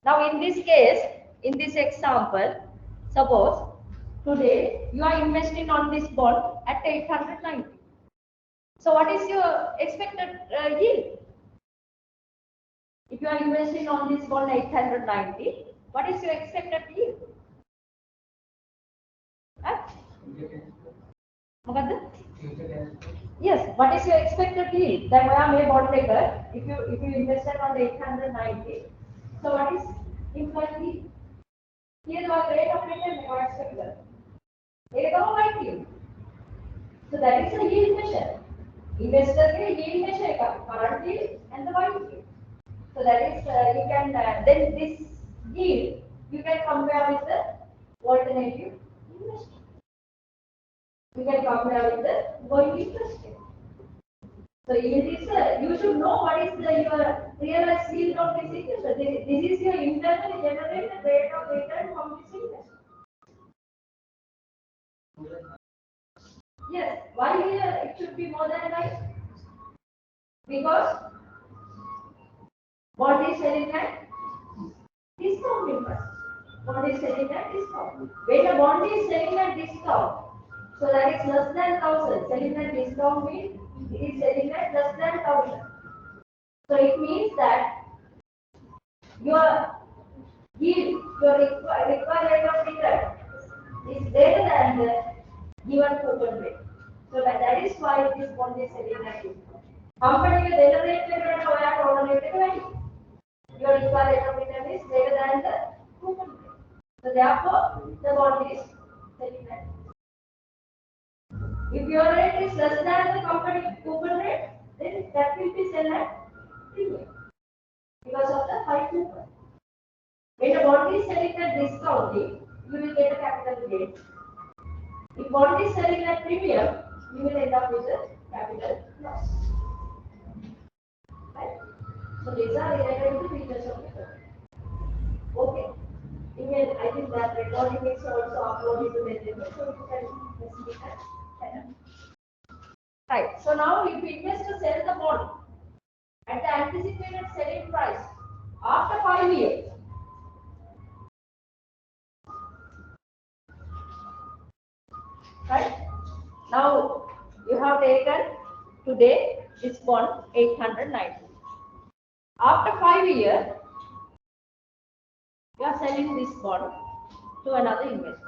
Now in this case, in this example, suppose today you are investing on this bond at 890. So what is your expected yield? If you are investing on this bond 890, what is your expected yield? Huh? Yes, what is your expected yield? Then where may bond taker, if you invested on 890, so what is implied yield? Here the rate of return or expected. Yield. So that is a yield measure. Investor yield measure current yield and the white yield. So that is you can then this yield you can compare with the alternative investment. You can compare with the going interest rate. So yield is you should know what is your realized yield of this investment. This is your internally generated rate of return from this investment. Yes, why here it should be more than 9? Because bond is selling at discount price. Bond is selling at discount. When a bond is selling at discount, so that is less than 1000. Selling at discount means it is selling at less than 1000. So it means that your yield, your required rate of return is greater than the given coupon rate. So that is why this bond is selling at discount. Company will generate return or automatic value. Your required rate of return is greater than the coupon rate. So therefore, the bond is selling at discount. If your rate is less than the company coupon rate, then that will be sold at premium because of the high coupon. When a bond is selling at discounting, you will get a capital gain. If bond is selling at premium, you will end up with a capital loss. Right? So these are related to features of the bond. Okay. Even I think that recording is also uploaded to the table, so you can see that. Right. So now if investor sell the bond at the anticipated selling price after 5 years, right? Now you have taken today this bond 890. After 5 years, you are selling this bond to another investor.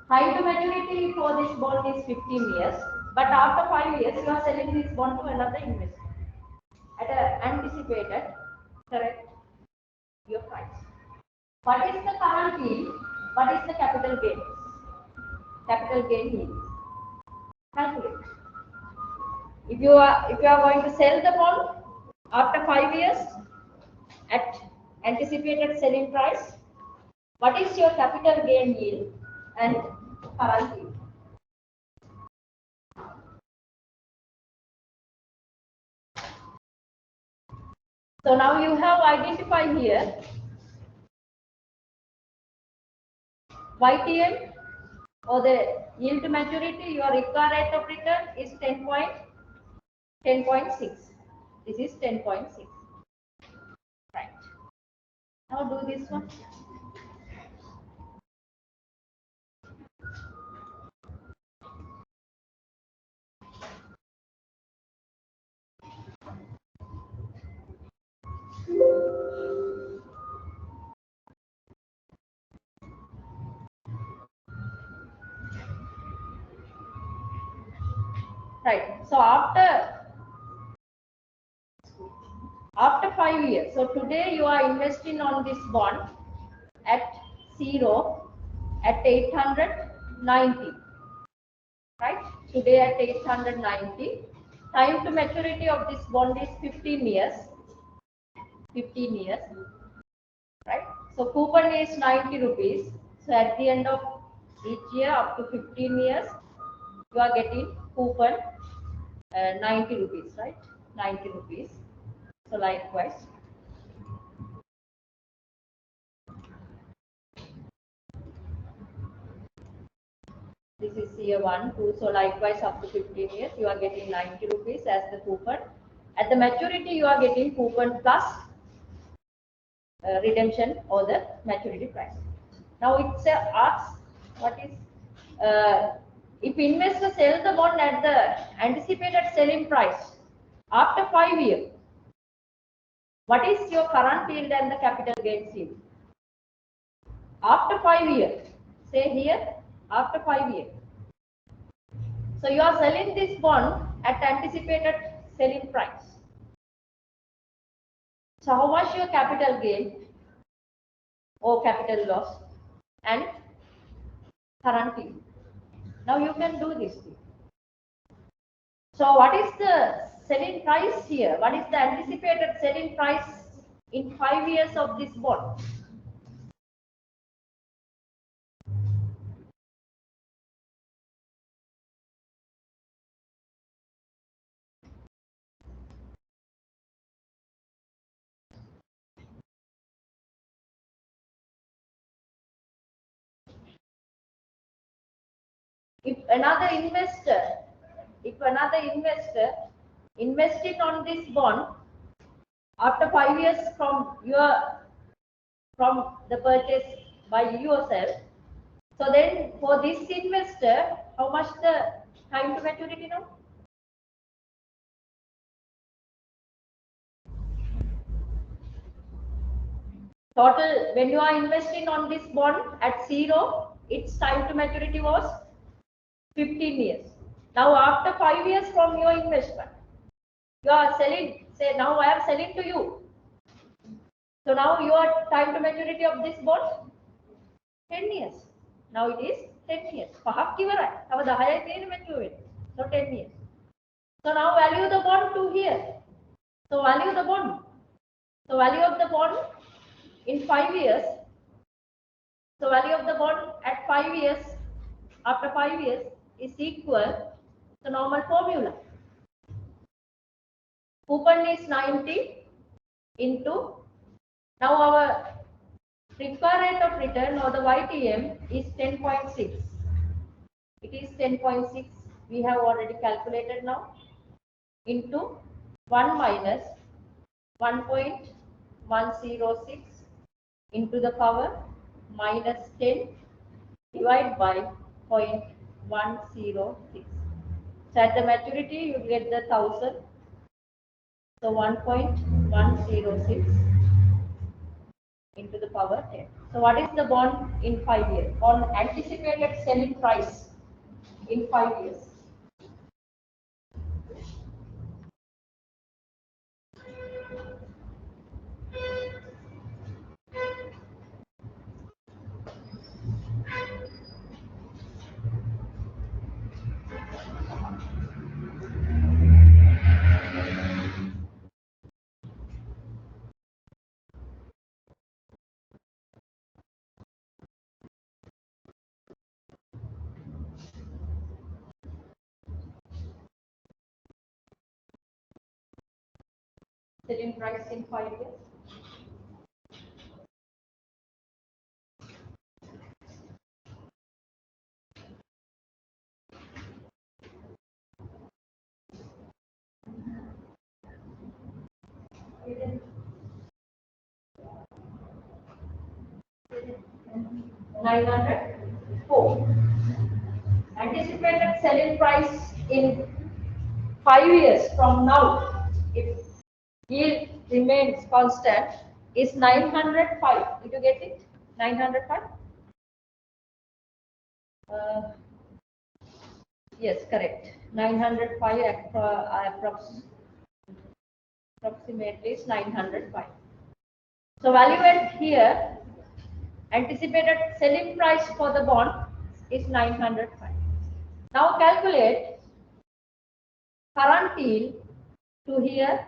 Time to maturity for this bond is 15 years, but after 5 years, you are selling this bond to another investor at an anticipated correct your price. What is the current yield? What is the capital gain? Capital gain yield. Calculate. If you are going to sell the bond after 5 years at anticipated selling price, what is your capital gain yield and current yield? So now you have identified here YTM or the yield to maturity, your required rate of return is 10.6. This is 10.6. Right. Now do this one. Right. So after 5 years, so today you are investing on this bond at 0 at 890. Right? Today at 890. Time to maturity of this bond is 15 years. 15 years. Right? So coupon is 90 rupees. So at the end of each year up to 15 years, you are getting coupon 90 rupees, right? 90 rupees. So likewise. This is year 1, 2. So likewise up to 15 years, you are getting 90 rupees as the coupon. At the maturity, you are getting coupon plus redemption or the maturity price. Now it asks what is if investor sell the bond at the anticipated selling price after 5 years, what is your current yield and the capital gains yield? After 5 years, say here after 5 years. So you are selling this bond at anticipated selling price. So how much your capital gain or capital loss and current yield? Now you can do this thing. So what is the selling price here? What is the anticipated selling price in 5 years of this bond? If another investor investing on this bond after 5 years from the purchase by yourself, so then for this investor, how much the time to maturity now? Total, when you are investing on this bond at 0, its time to maturity was 15 years. Now after 5 years from your investment, you are selling, say now I am selling to you. So now your time to maturity of this bond 10 years. Now it is 10 years. පහක් ඉවරයි. තව 10යි තියෙන්නේ mature වෙන්න. So 10 years. So now value the bond to here. So value the bond. So value of the bond in 5 years. So value of the bond at 5 years, after 5 years is equal to normal formula. Coupon is 90 into, now our required rate of return or the YTM is 10.6. It is 10.6. We have already calculated now into 1 minus 1.106 into the power minus 10 divided by 1.106. So at the maturity, you get the 1000. So 1.106 into the power 10. So what is the bond in 5 years? On anticipated selling price in 5 years. Selling price in 5 years. $904. Anticipated selling price in 5 years from now, if yield remains constant, is 905. Did you get it? 905? Yes, correct. 905 approximately is 905. So evaluate here, anticipated selling price for the bond is 905. Now calculate current yield to here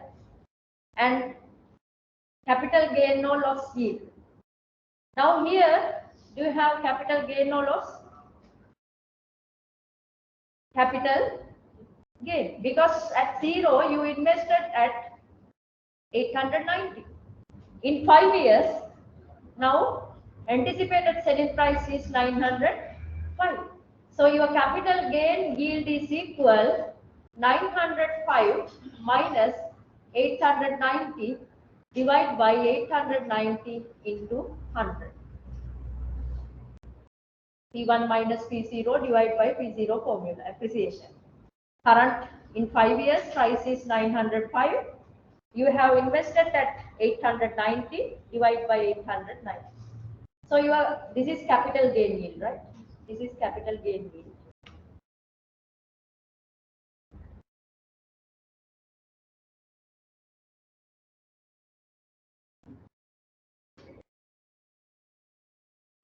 and capital gain no loss yield. Now here, do you have capital gain or loss? Capital gain, because at 0 you invested at 890. In 5 years, now anticipated selling price is 905. So your capital gain yield is equal 905 minus 890 divided by 890 into 100. P1 minus P0 divided by P0 formula, appreciation. Current in 5 years, price is 905. You have invested at 890 divided by 890. So this is capital gain yield, right? This is capital gain yield.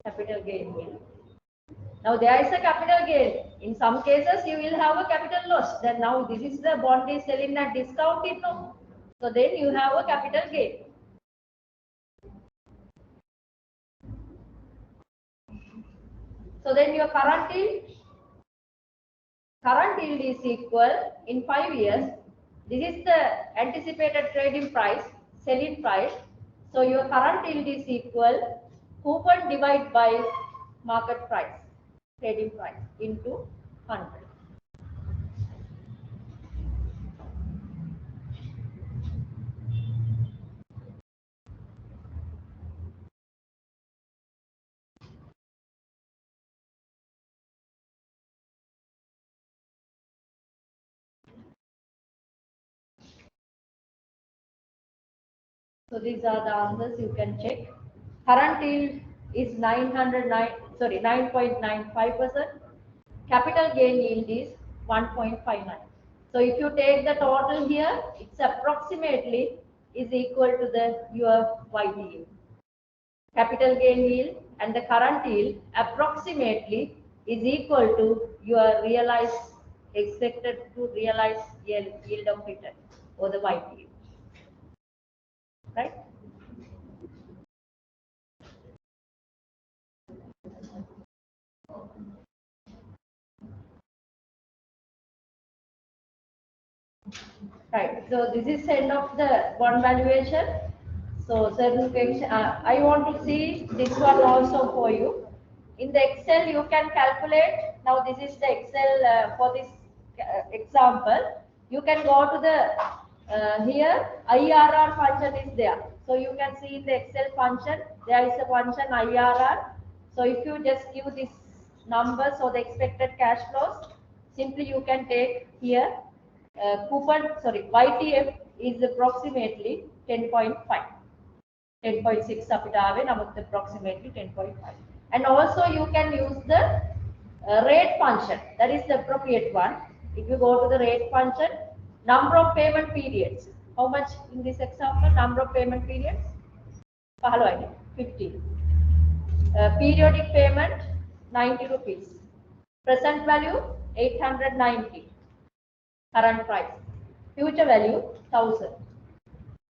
Capital gain yield. Now there is a capital gain. In some cases, you will have a capital loss. Then now this is the bond is selling at discounted, no? So then you have a capital gain. So then your current yield is equal in 5 years. This is the anticipated trading price, selling price. So your current yield is equal coupon divided by market price, trading price into 100. So these are the answers you can check. Current yield is 9.95%. Capital gain yield is 1.59. So if you take the total here, it's approximately is equal to your YT yield. Capital gain yield and the current yield approximately is equal to your expected to realized yield of return or the YT yield. Right? Right. So this is end of the bond valuation. So certain question, I want to see this one also for you. In the Excel, you can calculate. Now this is the Excel for this example. You can go to the here IRR function is there. So you can see in the Excel function there is a function IRR. So if you just give this numbers or the expected cash flows, simply you can take here YTF is approximately 10.5. 10.6 අපිට ආවේ නමුත් approximately 10.5. And also you can use the rate function. That is the appropriate one. If you go to the rate function, number of payment periods. How much in this example? Number of payment periods? 15. Periodic payment 90 rupees. Present value 890. Current price. Future value 1000.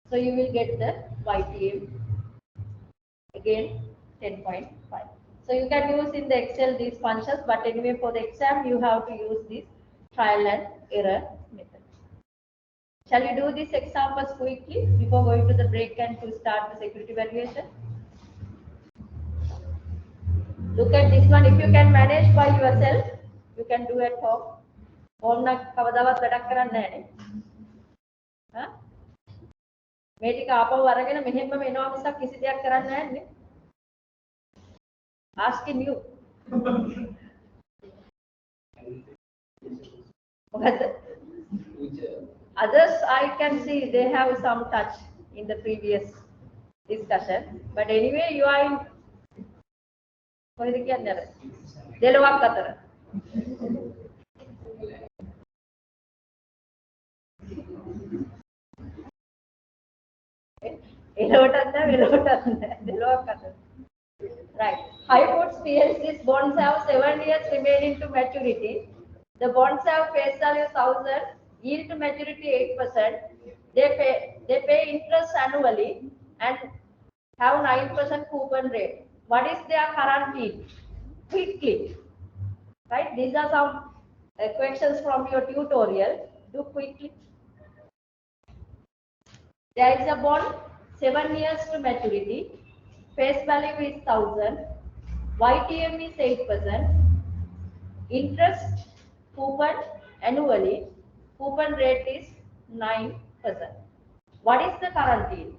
So you will get the YTM again 10.5. So you can use in the Excel these functions, but anyway for the exam you have to use this trial and error method. Shall you do these examples quickly before going to the break and to start the security valuation? Look at this one. If you can manage by yourself, you can do at home. ඕන්න කවදාවත් වැඩක් කරන්නේ නැහැ නේ. හා? මේ ටික ආපහු අරගෙන මෙහෙම එනවා මිසක් කිසි දෙයක් කරන්නේ නැහැ නේ. Asking you. Others I can see they have some touch in the previous discussion, but anyway you are in කොහෙද කියන්නේ අර දෙලොවක් අතර. Right. High Foods PLC's bonds have 7 years remaining to maturity. The bonds have face value 1000, yield to maturity 8%. They pay interest annually and have 9% coupon rate. What is their current yield? Quickly. Right? These are some questions from your tutorial. Do quickly. There is a bond, 7 years to maturity. Face value is 1000. YTM is 8%. Interest coupon annually. Coupon rate is 9%. What is the current yield?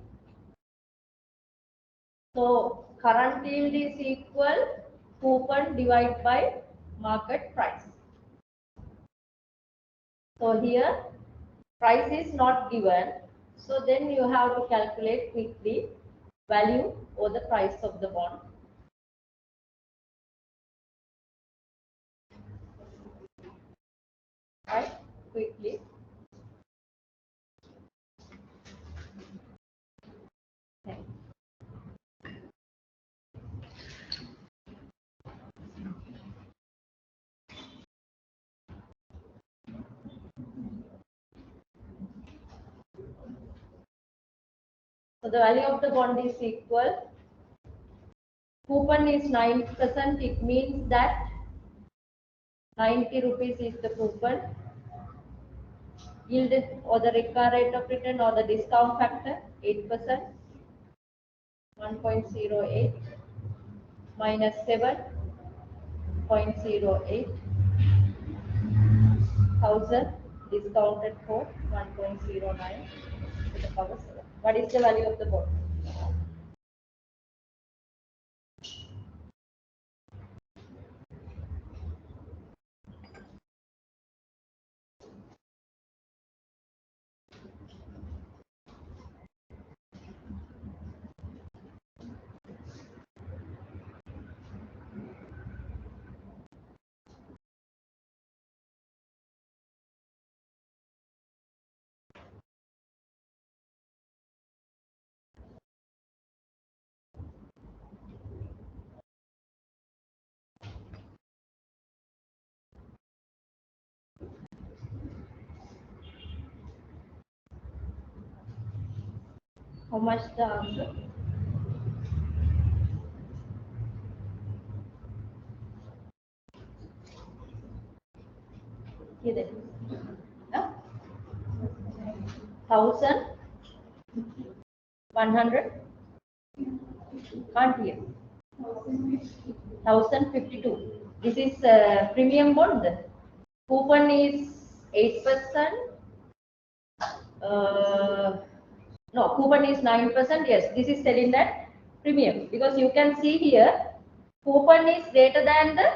So current yield is equal coupon divided by market price. So here price is not given. So then you have to calculate quickly value or the price of the bond. Right? Quickly. Okay. So the value of the bond is equal. Coupon is 9%. It means that 90 rupees is the coupon. Yield or the required rate of return or the discount factor 8%. 1.08 minus 7.08. 1000 discounted for 1.09 to the power 7. What is the value of the bond? How much the answer? Here it is. 1,100. Can't hear. 1,052. This is premium bond. Coupon is 8%. No, coupon is 9%. Yes, this is selling that premium because you can see here coupon is greater than the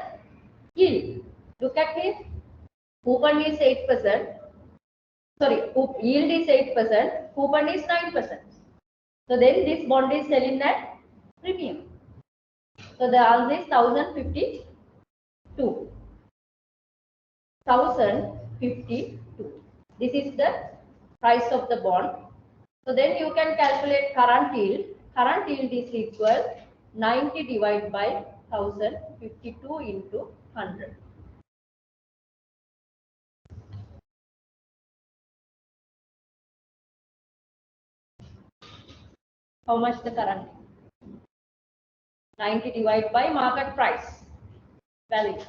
yield. Look at here. Coupon is 8%. Sorry, yield is 8%. Coupon is 9%. So then this bond is selling at premium. So the answer is 1052. 1052. This is the price of the bond. So then you can calculate current yield. Current yield is equal 90 divided by 1052 into 100. How much the current? 90 divided by market price. Value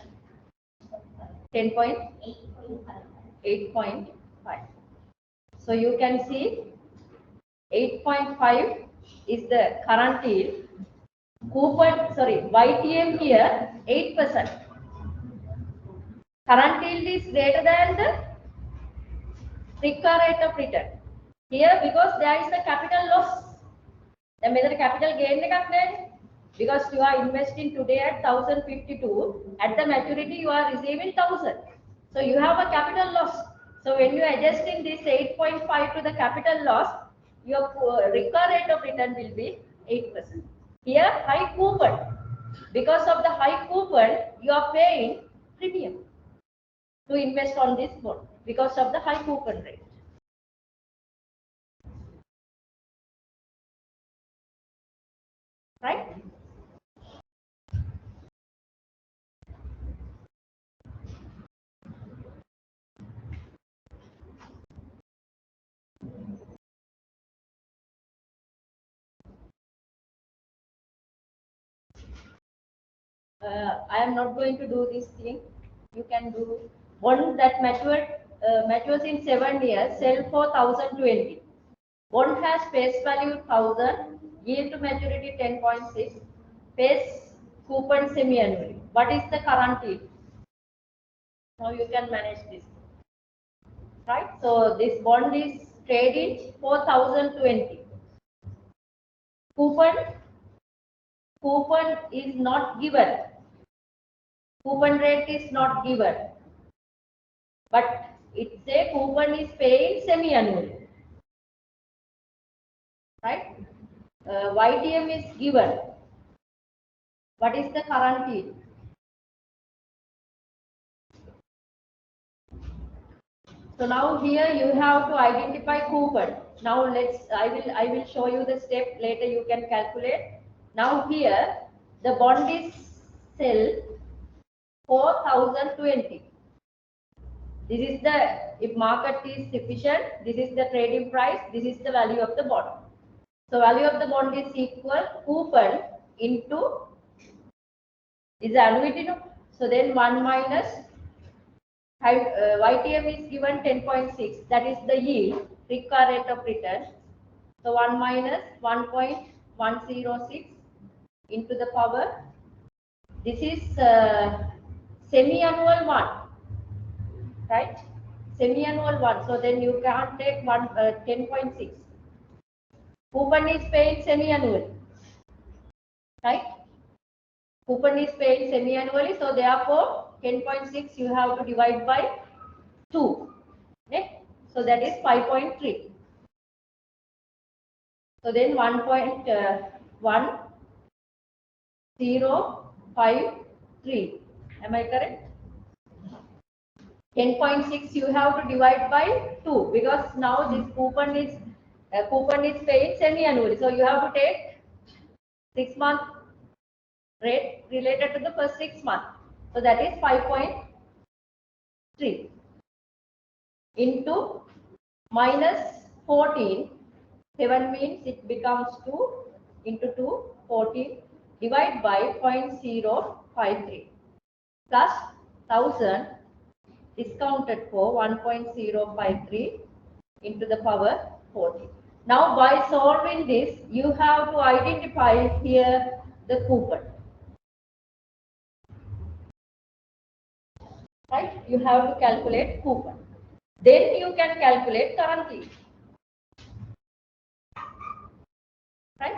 10.8.5. So you can see 8.5 is the current yield. Coupon, sorry, YTM here 8%. Current yield is greater than the required rate of return. Here because there is a capital loss. Then whether capital gain because you are investing today at 1052, at the maturity you are receiving 1000. So you have a capital loss. So when you adjust in this 8.5 to the capital loss, your required rate of return will be 8%. Here high coupon. Because of the high coupon, you are paying premium to invest on this bond because of the high coupon rate. Right? I am not going to do this thing. You can do bond that matures in 7 years, sell for 1020. Bond has face value 1000, yield to maturity 10.6, face coupon semi-annually. What is the current yield? Now you can manage this. Right? So this bond is traded for 1020. Coupon is not given. Coupon rate is not given. But it's a coupon is paid semi-annually. Right? YTM is given. What is the current yield? So now here you have to identify coupon. Now I will show you the step later you can calculate. Now here the bond is sell for 1020. This is if market is sufficient, this is the trading price, this is the value of the bond. So value of the bond is equal coupon into is annuity, no? So then 1 minus YTM is given 10.6, that is the yield, required rate of return. So 1 minus 1.106 into the power. This is semi-annual one, right? Semi-annual one. So then you can't take 10.6. Coupon is paid semi-annually, right? Coupon is paid semi-annually, so therefore 10.6 you have to divide by 2. Okay? So that is 5.3. So then 1.1053. Am I correct? 10.6 you have to divide by 2 because now this coupon is paid semi-annually. So you have to take 6 month rate related to the first 6 months. So that is 5.3 into minus 14. 7 means it becomes 2 into 2, 14, divide by 0.053 plus 1000 discounted for 1.053 into the power 40. Now by solving this, you have to identify here the coupon. Right? You have to calculate coupon. Then you can calculate current yield. Right?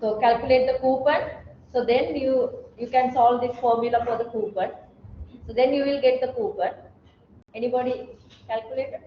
So calculate the coupon. So then you you can solve this formula for the coupon. So then you will get the coupon. Anybody calculated?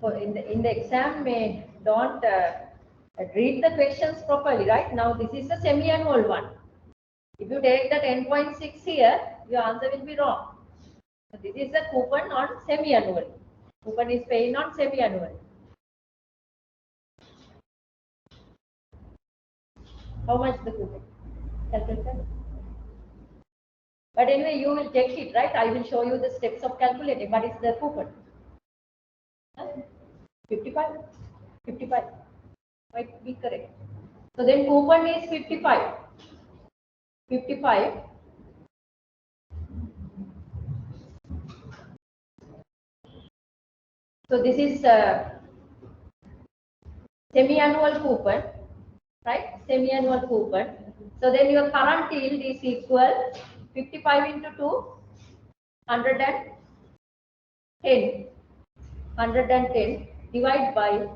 So in the exam, don't read the questions properly, right? Now this is a semi-annual one. If you take the 10.6 here, your answer will be wrong. So this is a coupon on semi-annual. Coupon is paying on semi-annual. How much the coupon? Calculator. But anyway, you will check it, right? I will show you the steps of calculating. What is the coupon? 55? 55. Might be correct. So then coupon is 55. 55. So this is semi-annual coupon, right? Semi-annual coupon. So then your current yield is equal 55 into 2, 110. 110 divided by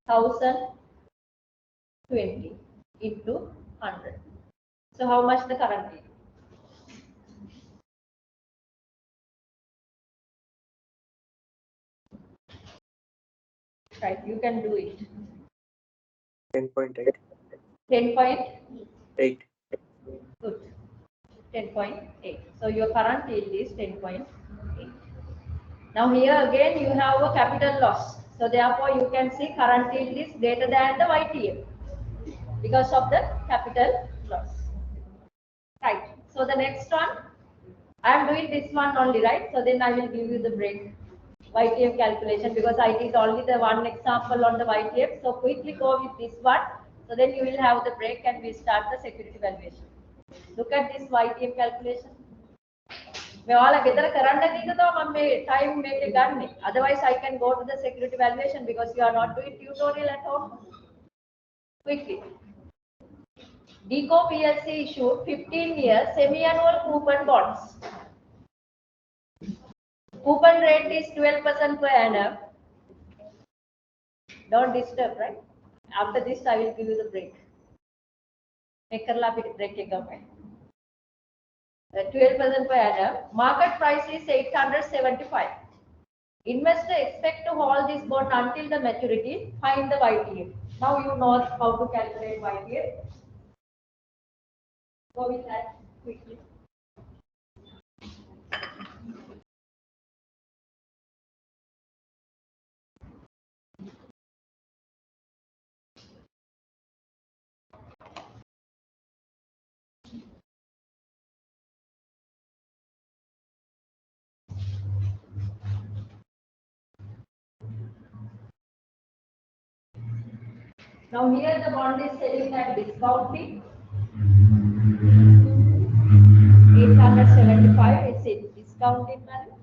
1020 into 100. So how much the current yield? Right, you can do it. 10.8. 10.8. Good. 10.8. So your current yield is 10.8. Now here again you have a capital loss. So therefore you can see current yield is greater than the YTM because of the capital loss. Right. So the next one, I am doing this one only, right? So then I will give you the break. YTF calculation because I did only the one example on the YTF. So quickly go with this one. So then you will have the break and we start the security valuation. Look at this YTF calculation. Time otherwise I can go to the security valuation because you are not doing tutorial at home. Quickly. DCO PLC issued 15-year semi-annual coupon bonds. Coupon rate is 12% per annum. Don't disturb, right? After this, I will give you the break. Break 12% per annum. Market price is 875. Investor expect to hold this bond until the maturity. Find the YTF. Now you know how to calculate YTF. Go with that quickly. Now here the bond is selling at discounting 875. It's a discounted value.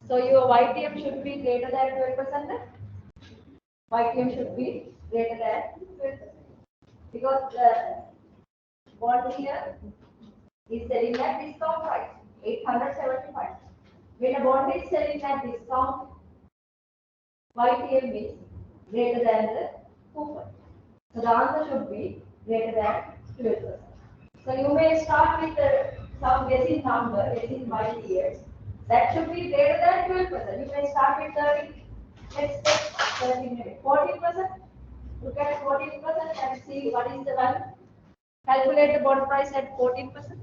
So your YTM should be greater than 12%. YTM should be greater than 12%. Because the bond here is selling at discount price 875. When a bond is selling at discount, YTM is greater than the coupon. So the answer should be greater than 12%. So you may start with some guessing number, guessing YTM. That should be greater than 12%. You may start with 30. Let's take 14%. Look at 14% and see what is the value. Calculate the bond price at 14%.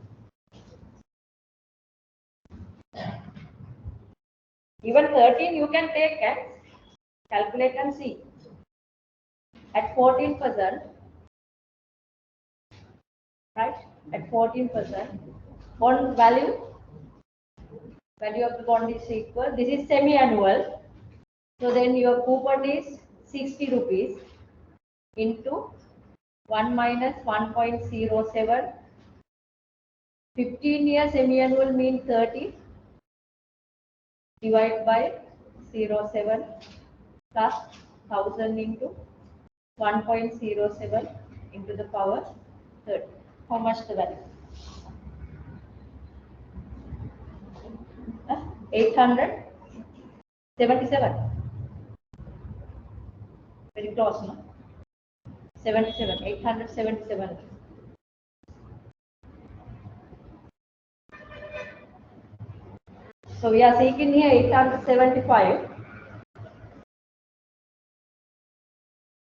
Even 13 you can take and calculate and see. At 14%, right? At 14%, bond value of the bond is equal. This is semi-annual. So then your coupon is 60 rupees into 1 minus 1.07. 15 years semi-annual means 30 divided by 0.7 plus 1000 into 1.07 into the power 30. How much the value? 877. Very close, no? 77. 877. So we are seeking here 875.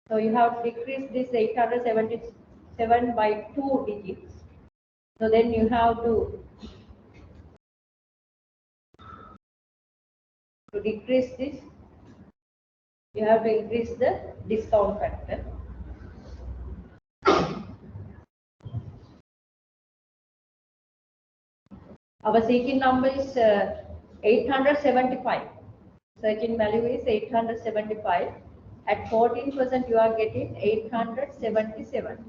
So you have decreased this 877 by 2 digits. So then you have to decrease this. You have to increase the discount factor. Our seeking number is 875. Searching value is 875. At 14% you are getting 877.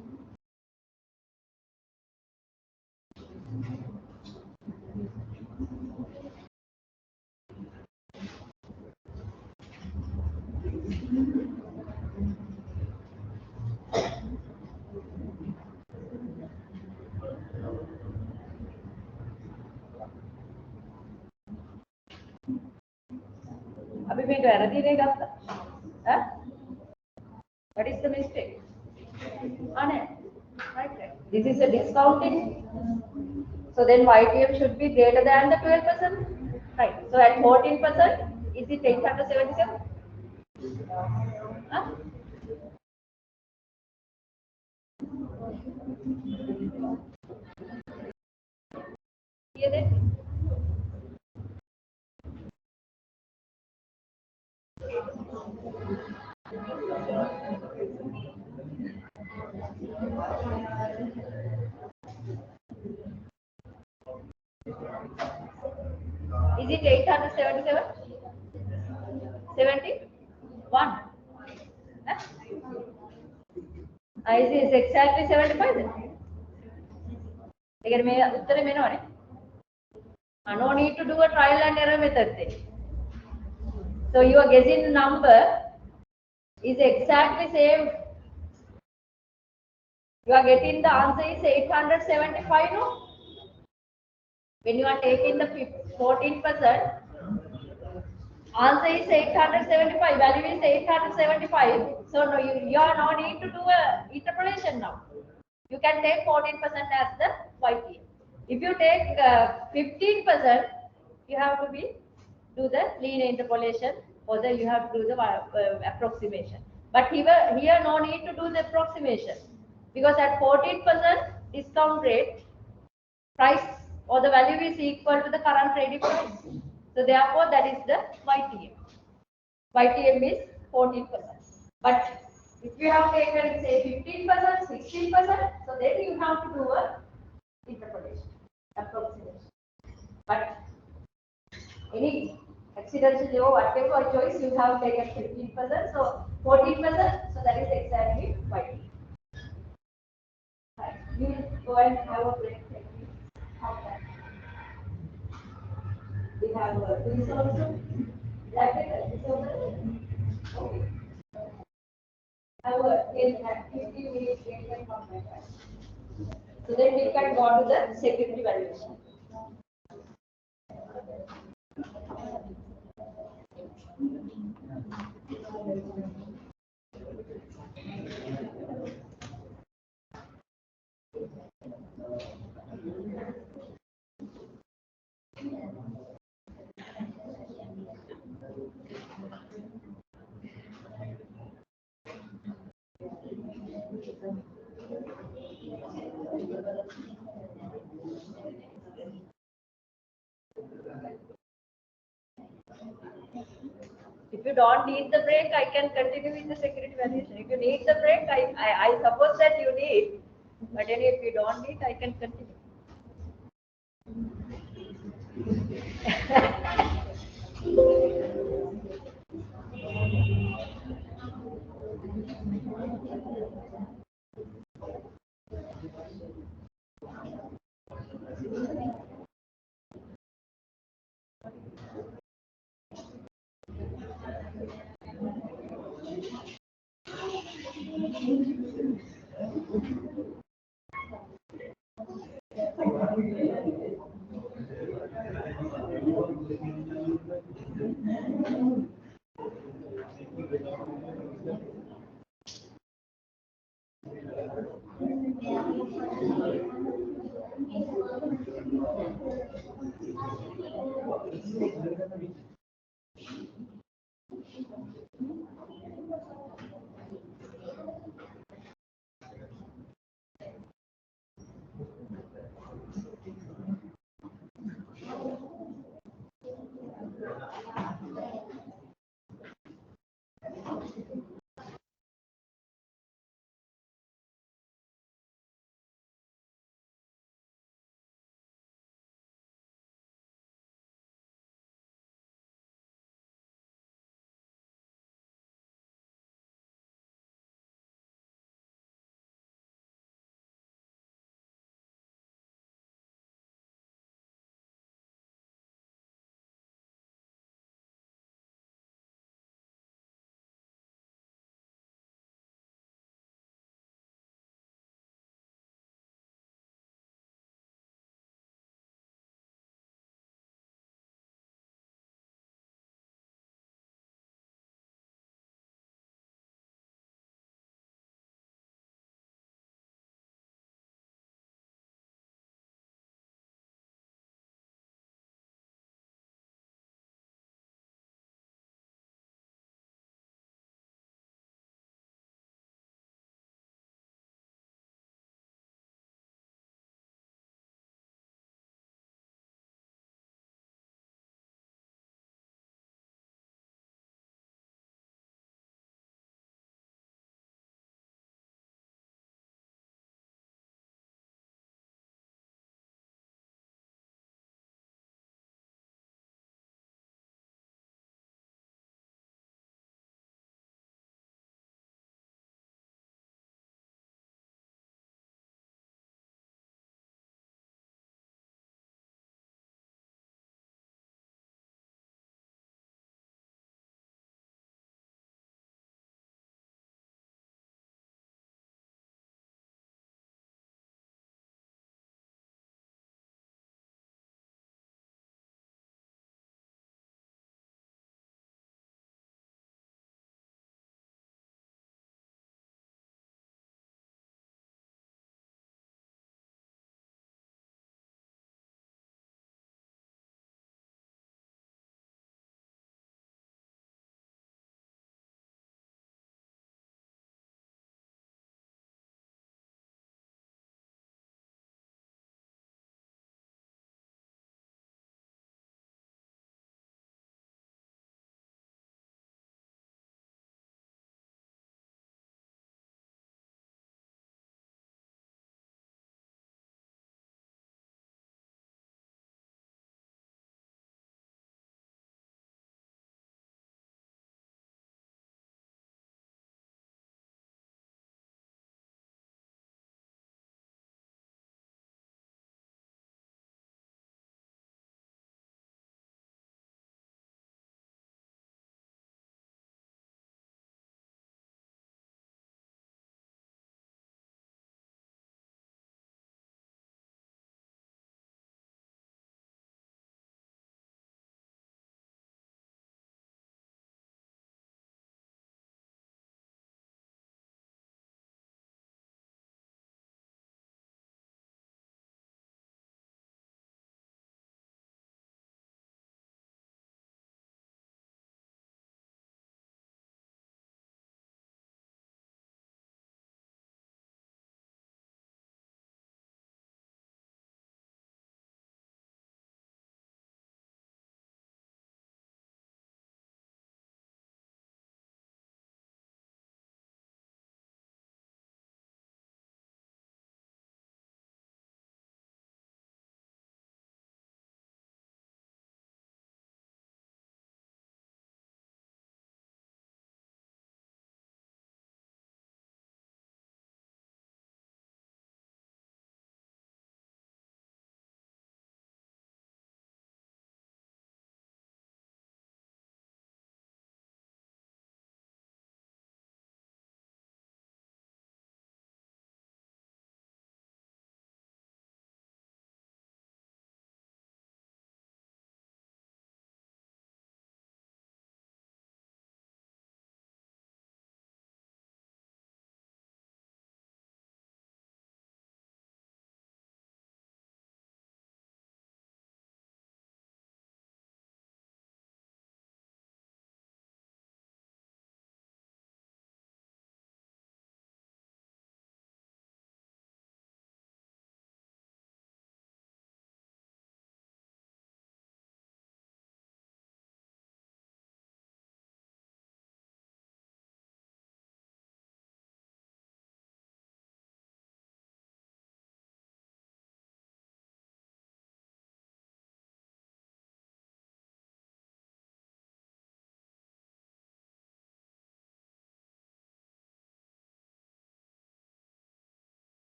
अभी मैं गैरती नहीं करता, what is the mistake? Right. This is a discounting. So then YTM should be greater than the 12%. Right. So at 14%, is it 877? Here then. Is it 877? 71? Is it exactly 75 then? Again, no need to do a trial and error method then. So you are guessing the number is exactly same. You are getting the answer is 875, no? When you are taking the 14%, answer is 875, value is 875. So no, you are no need to do a interpolation now. You can take 14% as the YTM. If you take 15%, you have to do the linear interpolation, or then you have to do the approximation. But here no need to do the approximation, because at 14% discount rate, price or the value is equal to the current trading price. So therefore that is the YTM. YTM is 14%. But if you have taken say 15%, 16%, so then you have to do a interpolation, approximation. But any accidental or whatever choice, you have taken 15%, so 14%, so that is exactly YTM. Right. You will go and have a break. We have this also. Okay. Have a 15 minutes break and come back. So then we can go to the security valuation. If you don't need the break, I can continue with the security validation. If you need the break, I suppose that you need, but anyway, if you don't need, I can continue.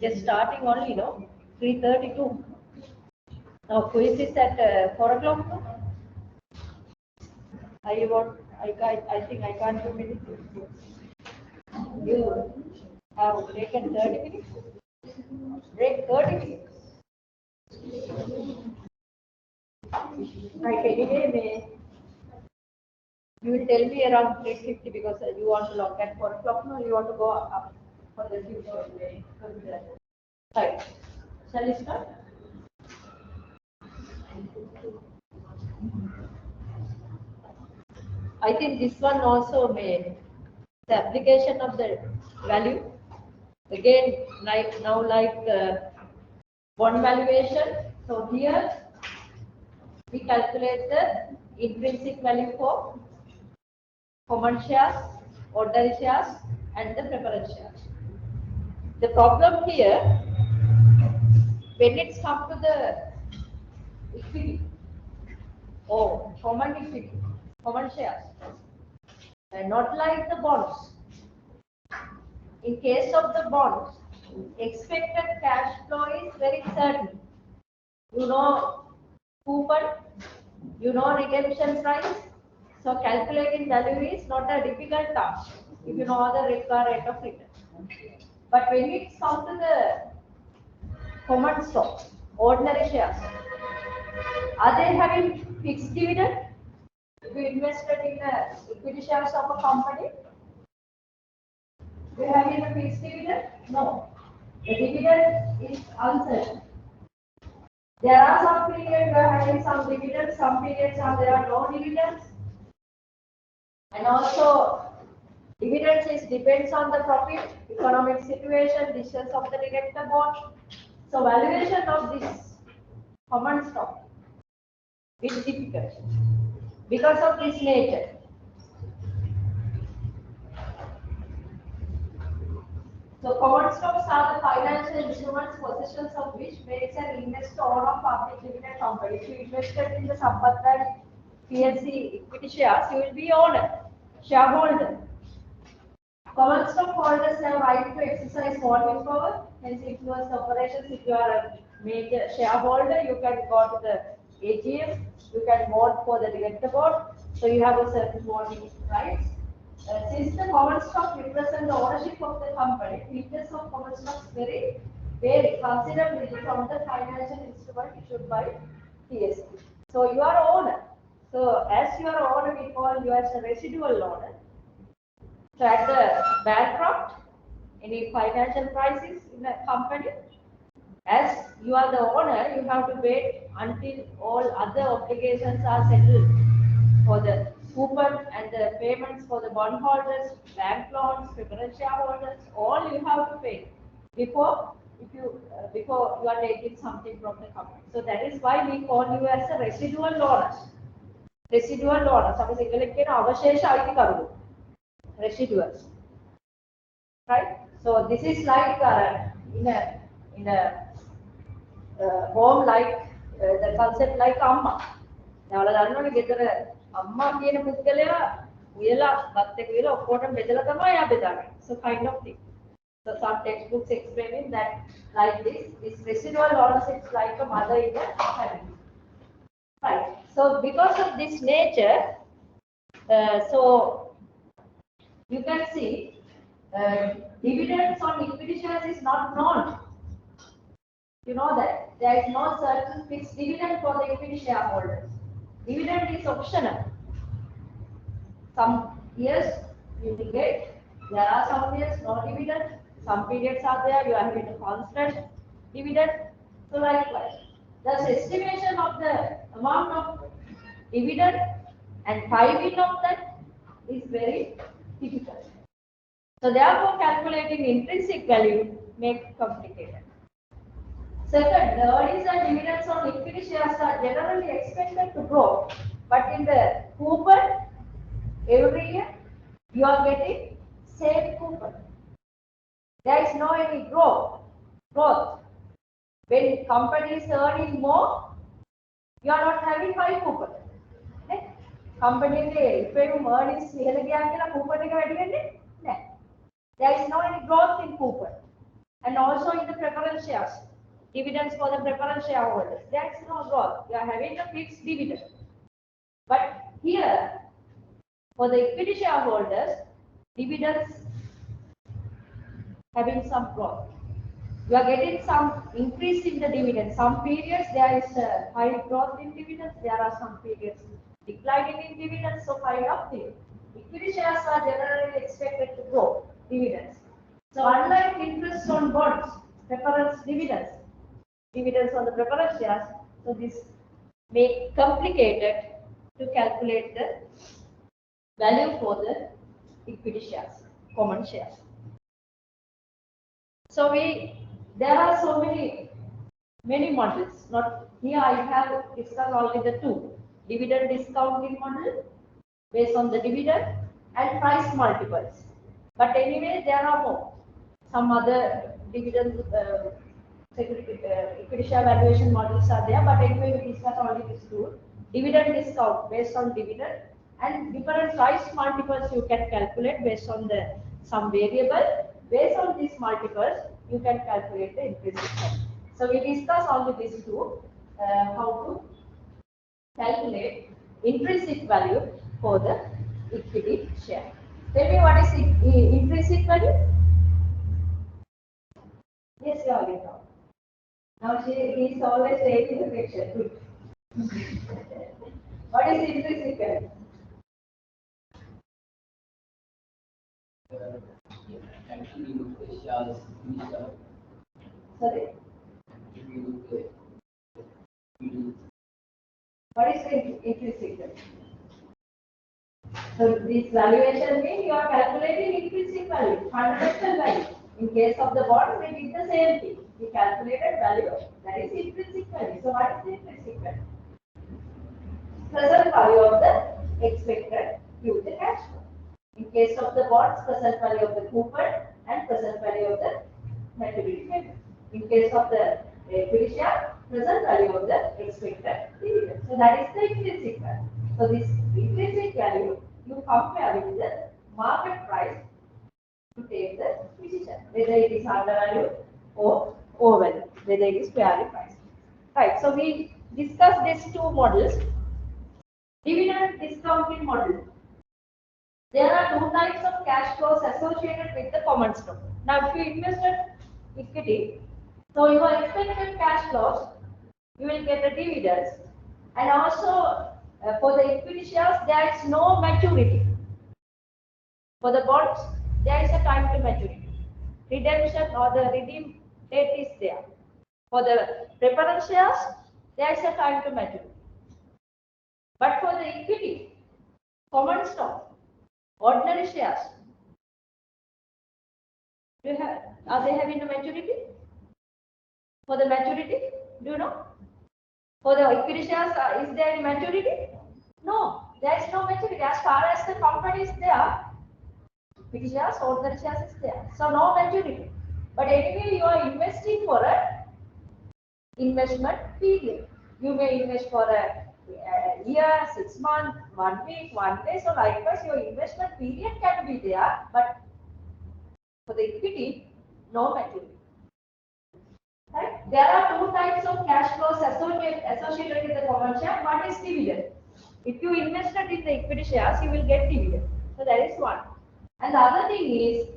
Just starting only, 3:32. Now quiz is at 4 o'clock. No? I think I can't do anything. You have taken 30 minutes? Break 30 minutes. Right, anyway, you will tell me around 3:50 because you want to log at 4 o'clock. No, you want to go up for the future. Right. Shall we start? I think this one also may the application of the value again like now bond valuation. So here we calculate the intrinsic value for common shares, ordinary shares, and the preference shares. The problem here when it's come to the equity or common equity, common shares, and not like the bonds. In case of the bonds, expected cash flow is very certain. You know coupon, you know redemption price. So calculating value is not a difficult task if you know the required rate of return. But when it comes to the common stock, ordinary shares, are they having fixed dividend? If you invested in the equity shares of a company, do you have a fixed dividend? No. The dividend is uncertain. There are some periods where having some dividends, some periods there are no dividends. And also, dividends depends on the profit, economic situation, decisions of the director board. So valuation of this common stock is difficult because of this nature. So common stocks are the financial instruments possessions of which makes an investor owner of public limited company. If you invested in the Sampath PLC equity shares, you will be owner, shareholder. Common stock holders have right to exercise voting power, hence influence the operations. If you are a major shareholder, you can go to the AGM, you can vote for the director board, so you have a certain voting rights. Since the common stock represent the ownership of the company, features of common stocks vary considerably from the financial instrument issued by TSP. So you are owner. So as you are owner, we call you as a residual owner. So at the bankrupt, any financial crisis in a company, as you are the owner, you have to wait until all other obligations are settled for the coupon and the payments for the bondholders, bank loans, preference shareholders, all you have to pay before you are taking something from the company. So that is why we call you as a residual owner. Residual owner. Suppose avashesha aithikaru. Residuals. Right? So this is like in a home like the concept like amma. Now දන්නවනේ ගෙදර අම්මා කියන පුද්ගලයා උයලා බත් එක විල ඔක්කොටම බෙදලා තමයි ආ බෙදාගන්නේ. So kind of thing. So some textbooks explaining that like this residual ownership is like a mother in the family. Right. So because of this nature, so you can see dividends on equity shares is not known. You know that there is no certain fixed dividend for the equity shareholders. Dividend is optional. Some years you will get, there are some years no dividend, some periods are there you are having a constant dividend. So likewise, the estimation of the amount of dividend and timing of that is very difficult. So therefore calculating intrinsic value makes complicated. Second, the earnings and dividends on equity shares are generally expected to grow, but in the coupon every year company is earning more, you are not having high coupon. Okay? Company if you earnings ඉහළ ගියා කියලා coupon එක වැඩි වෙන්නේ නැහැ. There is no any growth in coupon. And also in the preference shares, dividends for the preference shareholders, there is no growth. You are having a fixed dividend. But here, for the equity shareholders, dividends having some growth. You are getting some increase in the dividend. Some periods there is a high growth in dividends. There are some periods declining in dividends. So kind of thing. Equity shares are generally expected to grow dividends. So unlike interest on bonds, preference dividends on the preference shares, so this make complicated to calculate the value for the equity shares, common shares. So there are so many models. Not here I have discussed only the two: dividend discounting model based on the dividend and price multiples. But anyway, there are more. Some other dividend equity share valuation models are there. But anyway, we discuss only these two: dividend discount based on dividend and different price multiples you can calculate based on the some variable. Based on these multiples, you can calculate the intrinsic value. So we discuss only these two, how to calculate intrinsic value for the equity share. Tell me what is intrinsic value? Yes, you are getting out. Now he is always taking the picture. Good. What is intrinsic value? Sorry? What is the intrinsic value? So this valuation means you are calculating intrinsic value, fundamental value. In case of the bonds, we did the same thing. We calculated value, that is intrinsic value. So what is the intrinsic value? Present value of the expected future cash flow. In case of the bonds, present value of the coupon and present value of the maturity payment. In case of the equity share, present value of the expected dividend. So that is the intrinsic value. So this intrinsic value you compare with the market price to take the decision whether it is undervalued or overvalued, whether it is fairly priced. Right. So we discussed these two models. Dividend discounting model. There are two types of cash flows associated with the common stock. Now, if you invested equity, so your expected cash flows, you will get the dividends, and also for the equity shares, there is no maturity. For the bonds, there is a time to maturity. Redemption or the redeem date is there. For the preference shares, there is a time to maturity. But for the equity, common stock, ordinary shares, are they having a maturity? For the maturity, do you know? For the equity shares, is there any maturity? No, there is no maturity. As far as the company is there, equity shares, ordinary shares is there. So no maturity. But anyway, you are investing for a investment period. You may invest for a year, 6 months, 1 week, 1 day. So likewise, your investment period can be there, but for the equity, no maturity. Right? There are two types of cash flows associated with the common share. One is dividend. If you invested in the equity shares, you will get dividend. So that is one. And the other thing is,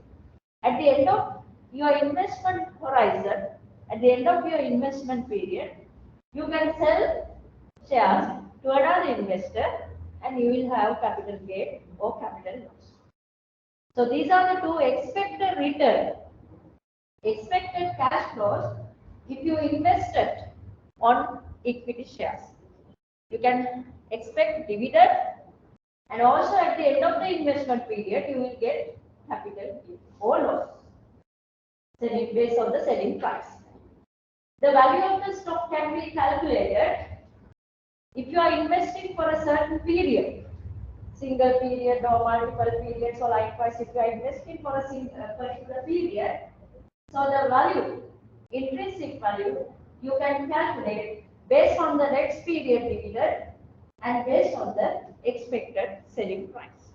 at the end of your investment horizon, at the end of your investment period, you can sell shares to another investor and you will have capital gain or capital loss. So these are the two expected return, expected cash flows if you invested on equity shares. You can expect dividend and also at the end of the investment period you will get capital gain or loss based on the selling price. The value of the stock can be calculated if you are investing for a certain period, single period or multiple periods, or likewise if you are investing for a particular period. So the value, intrinsic value, you can calculate based on the next period dividend and based on the expected selling price.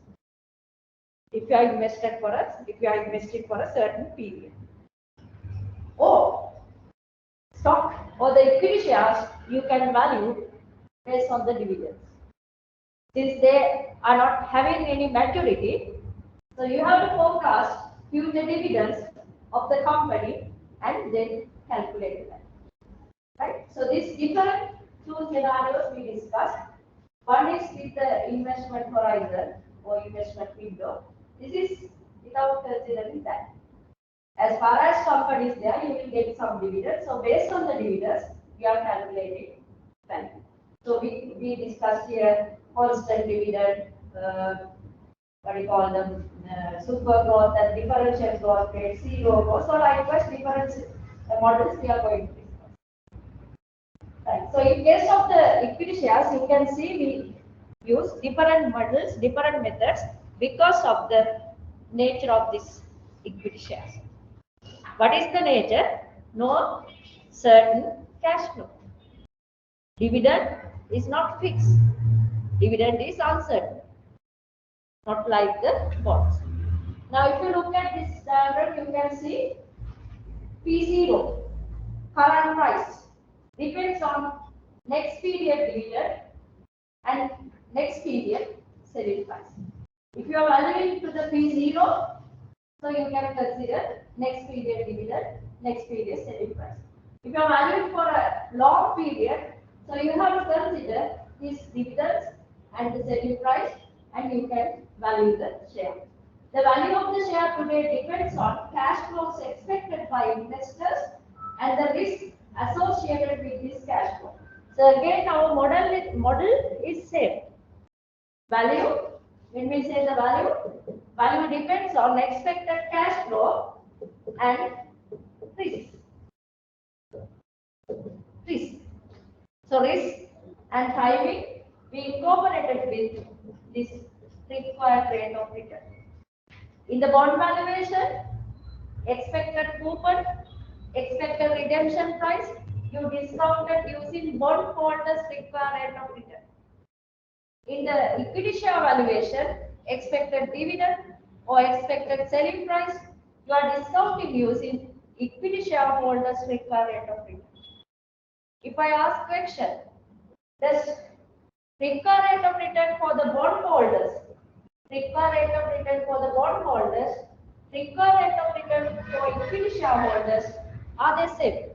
If you are invested for us, if you are invested for a certain period. Or stock or the equity shares you can value based on the dividends. Since they are not having any maturity, so you have to forecast future dividends of the company and then calculate that. Right? So these different two scenarios we discussed. One is with the investment horizon or investment window. This is without considering that. As far as company is there, you will get some dividends. So based on the dividends, we are calculating value. So we discussed here constant dividend, what do you call them, super growth and differential growth rate, zero growth. So likewise, different models we are going to discuss. Right. So in case of the equity shares, you can see we use different models, different methods because of the nature of this equity shares. What is the nature? No certain cash flow. Dividend is not fixed. Dividend is uncertain. Not like the bonds. Now if you look at this diagram, you can see P0, current price, depends on next period dividend and next period selling price. If you are valuing to the P0, so you can consider next period dividend, next period selling price. If you are valuing for a long period, so you have to consider these dividends and the selling price, and you can value the share. The value of the share today depends on cash flows expected by investors and the risk associated with this cash flow. So again, our model is same. Value, when we say the value depends on expected cash flow and risk. So risk and timing we incorporated with this required rate of return. In the bond valuation, expected coupon, expected redemption price, you discounted using bond holders required rate of return. In the equity share valuation, expected dividend or expected selling price, you are discounting using equity shareholders required rate of return. If I ask question, does required rate of return for the bond holders, required rate of return for the bond holders, required rate of return for equity shareholders, are they same?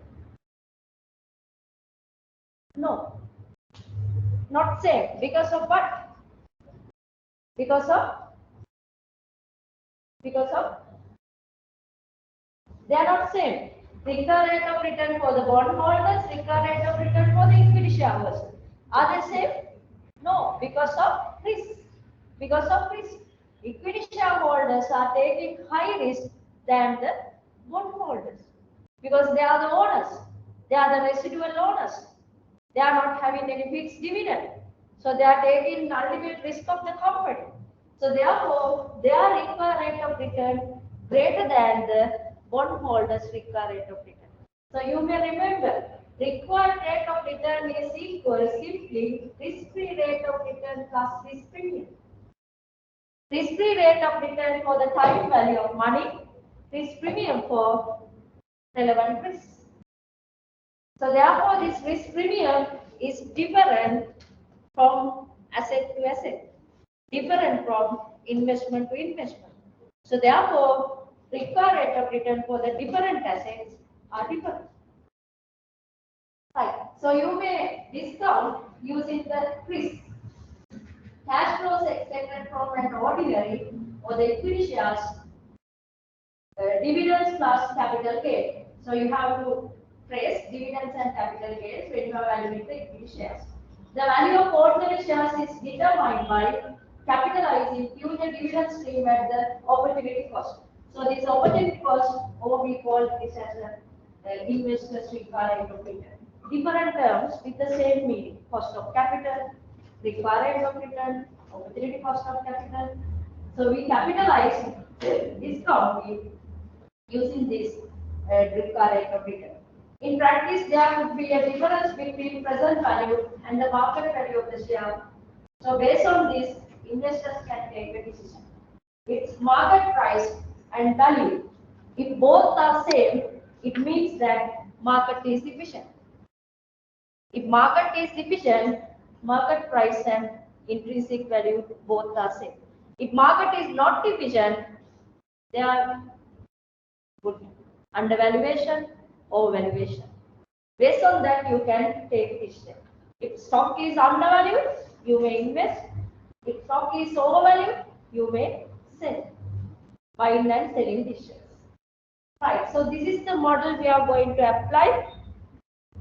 No, not same. Because of what? Because of they are not same. Required rate of return for the bond holders, required rate of return for the equity shareholders. Are they same? No, because of risk. Because of risk. Equity shareholders are taking high risk than the bond holders because they are the owners. They are the residual owners. They are not having any fixed dividend. So they are taking ultimate risk of the company. So therefore, their required rate of return greater than the bondholders' required rate of return. So you may remember, required rate of return is equal simply risk-free rate of return plus risk premium. Risk-free rate of return for the time value of money, risk premium for relevant risks. So therefore, this risk premium is different from asset to asset, different from investment to investment. So therefore, required rate of return for the different assets are different. Right. So you may discount using the risk. Cash flows expected from an ordinary or the equity shares, dividends plus capital gain. So you have to trace dividends and capital gains when you are valuing the equity shares. The value of ordinary shares is determined by capitalizing future dividend stream at the opportunity cost. So this opportunity cost, or we call this as an investor's required rate of return. Different terms with the same meaning: cost of capital, required rate of return, opportunity cost of capital. So we capitalize discount using this required rate of return. In practice, there would be a difference between present value and the market value of the share. So based on this, investors can take a decision. It's market price and value. If both are same, it means that market is efficient. If market is efficient, market price and intrinsic value both are same. If market is not efficient, they are good undervaluation, overvaluation. Based on that, you can take this step. If stock is undervalued, you may invest. If stock is overvalued, you may sell. Buying and selling these shares. Right. So this is the model we are going to apply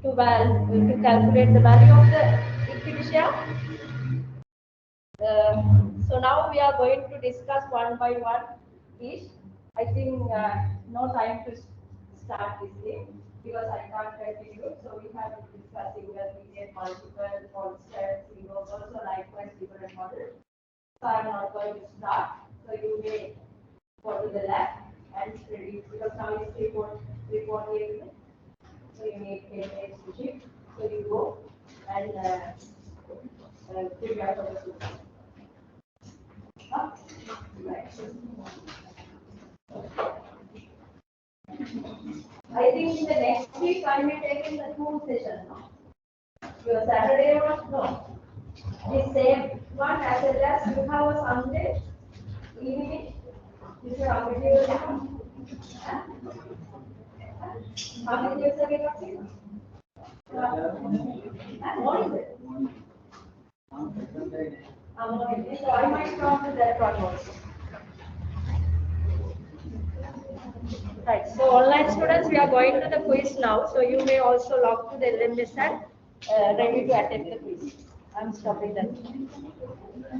to calculate the value of the equity share. So now we are going to discuss one by one each. I think no time to start this thing because I can't continue. So we have to discuss single, median, multiple, constant, single, also likewise different models. So I'm not going to start. So you may go to the lab and ready because now it's 3:48. So you need 10 minutes to shift. So you go and prepare for the super. Right. I think in the next week I may take in the 2 sessions. Your Saturday or no? The same one as well as you have a Sunday evening. This is how many years ago? How many years ago? What is it? So I might come to that one also. Right. So online students, we are going to the quiz now. So you may also log to the LMS and ready to attend the quiz. I'm stopping that.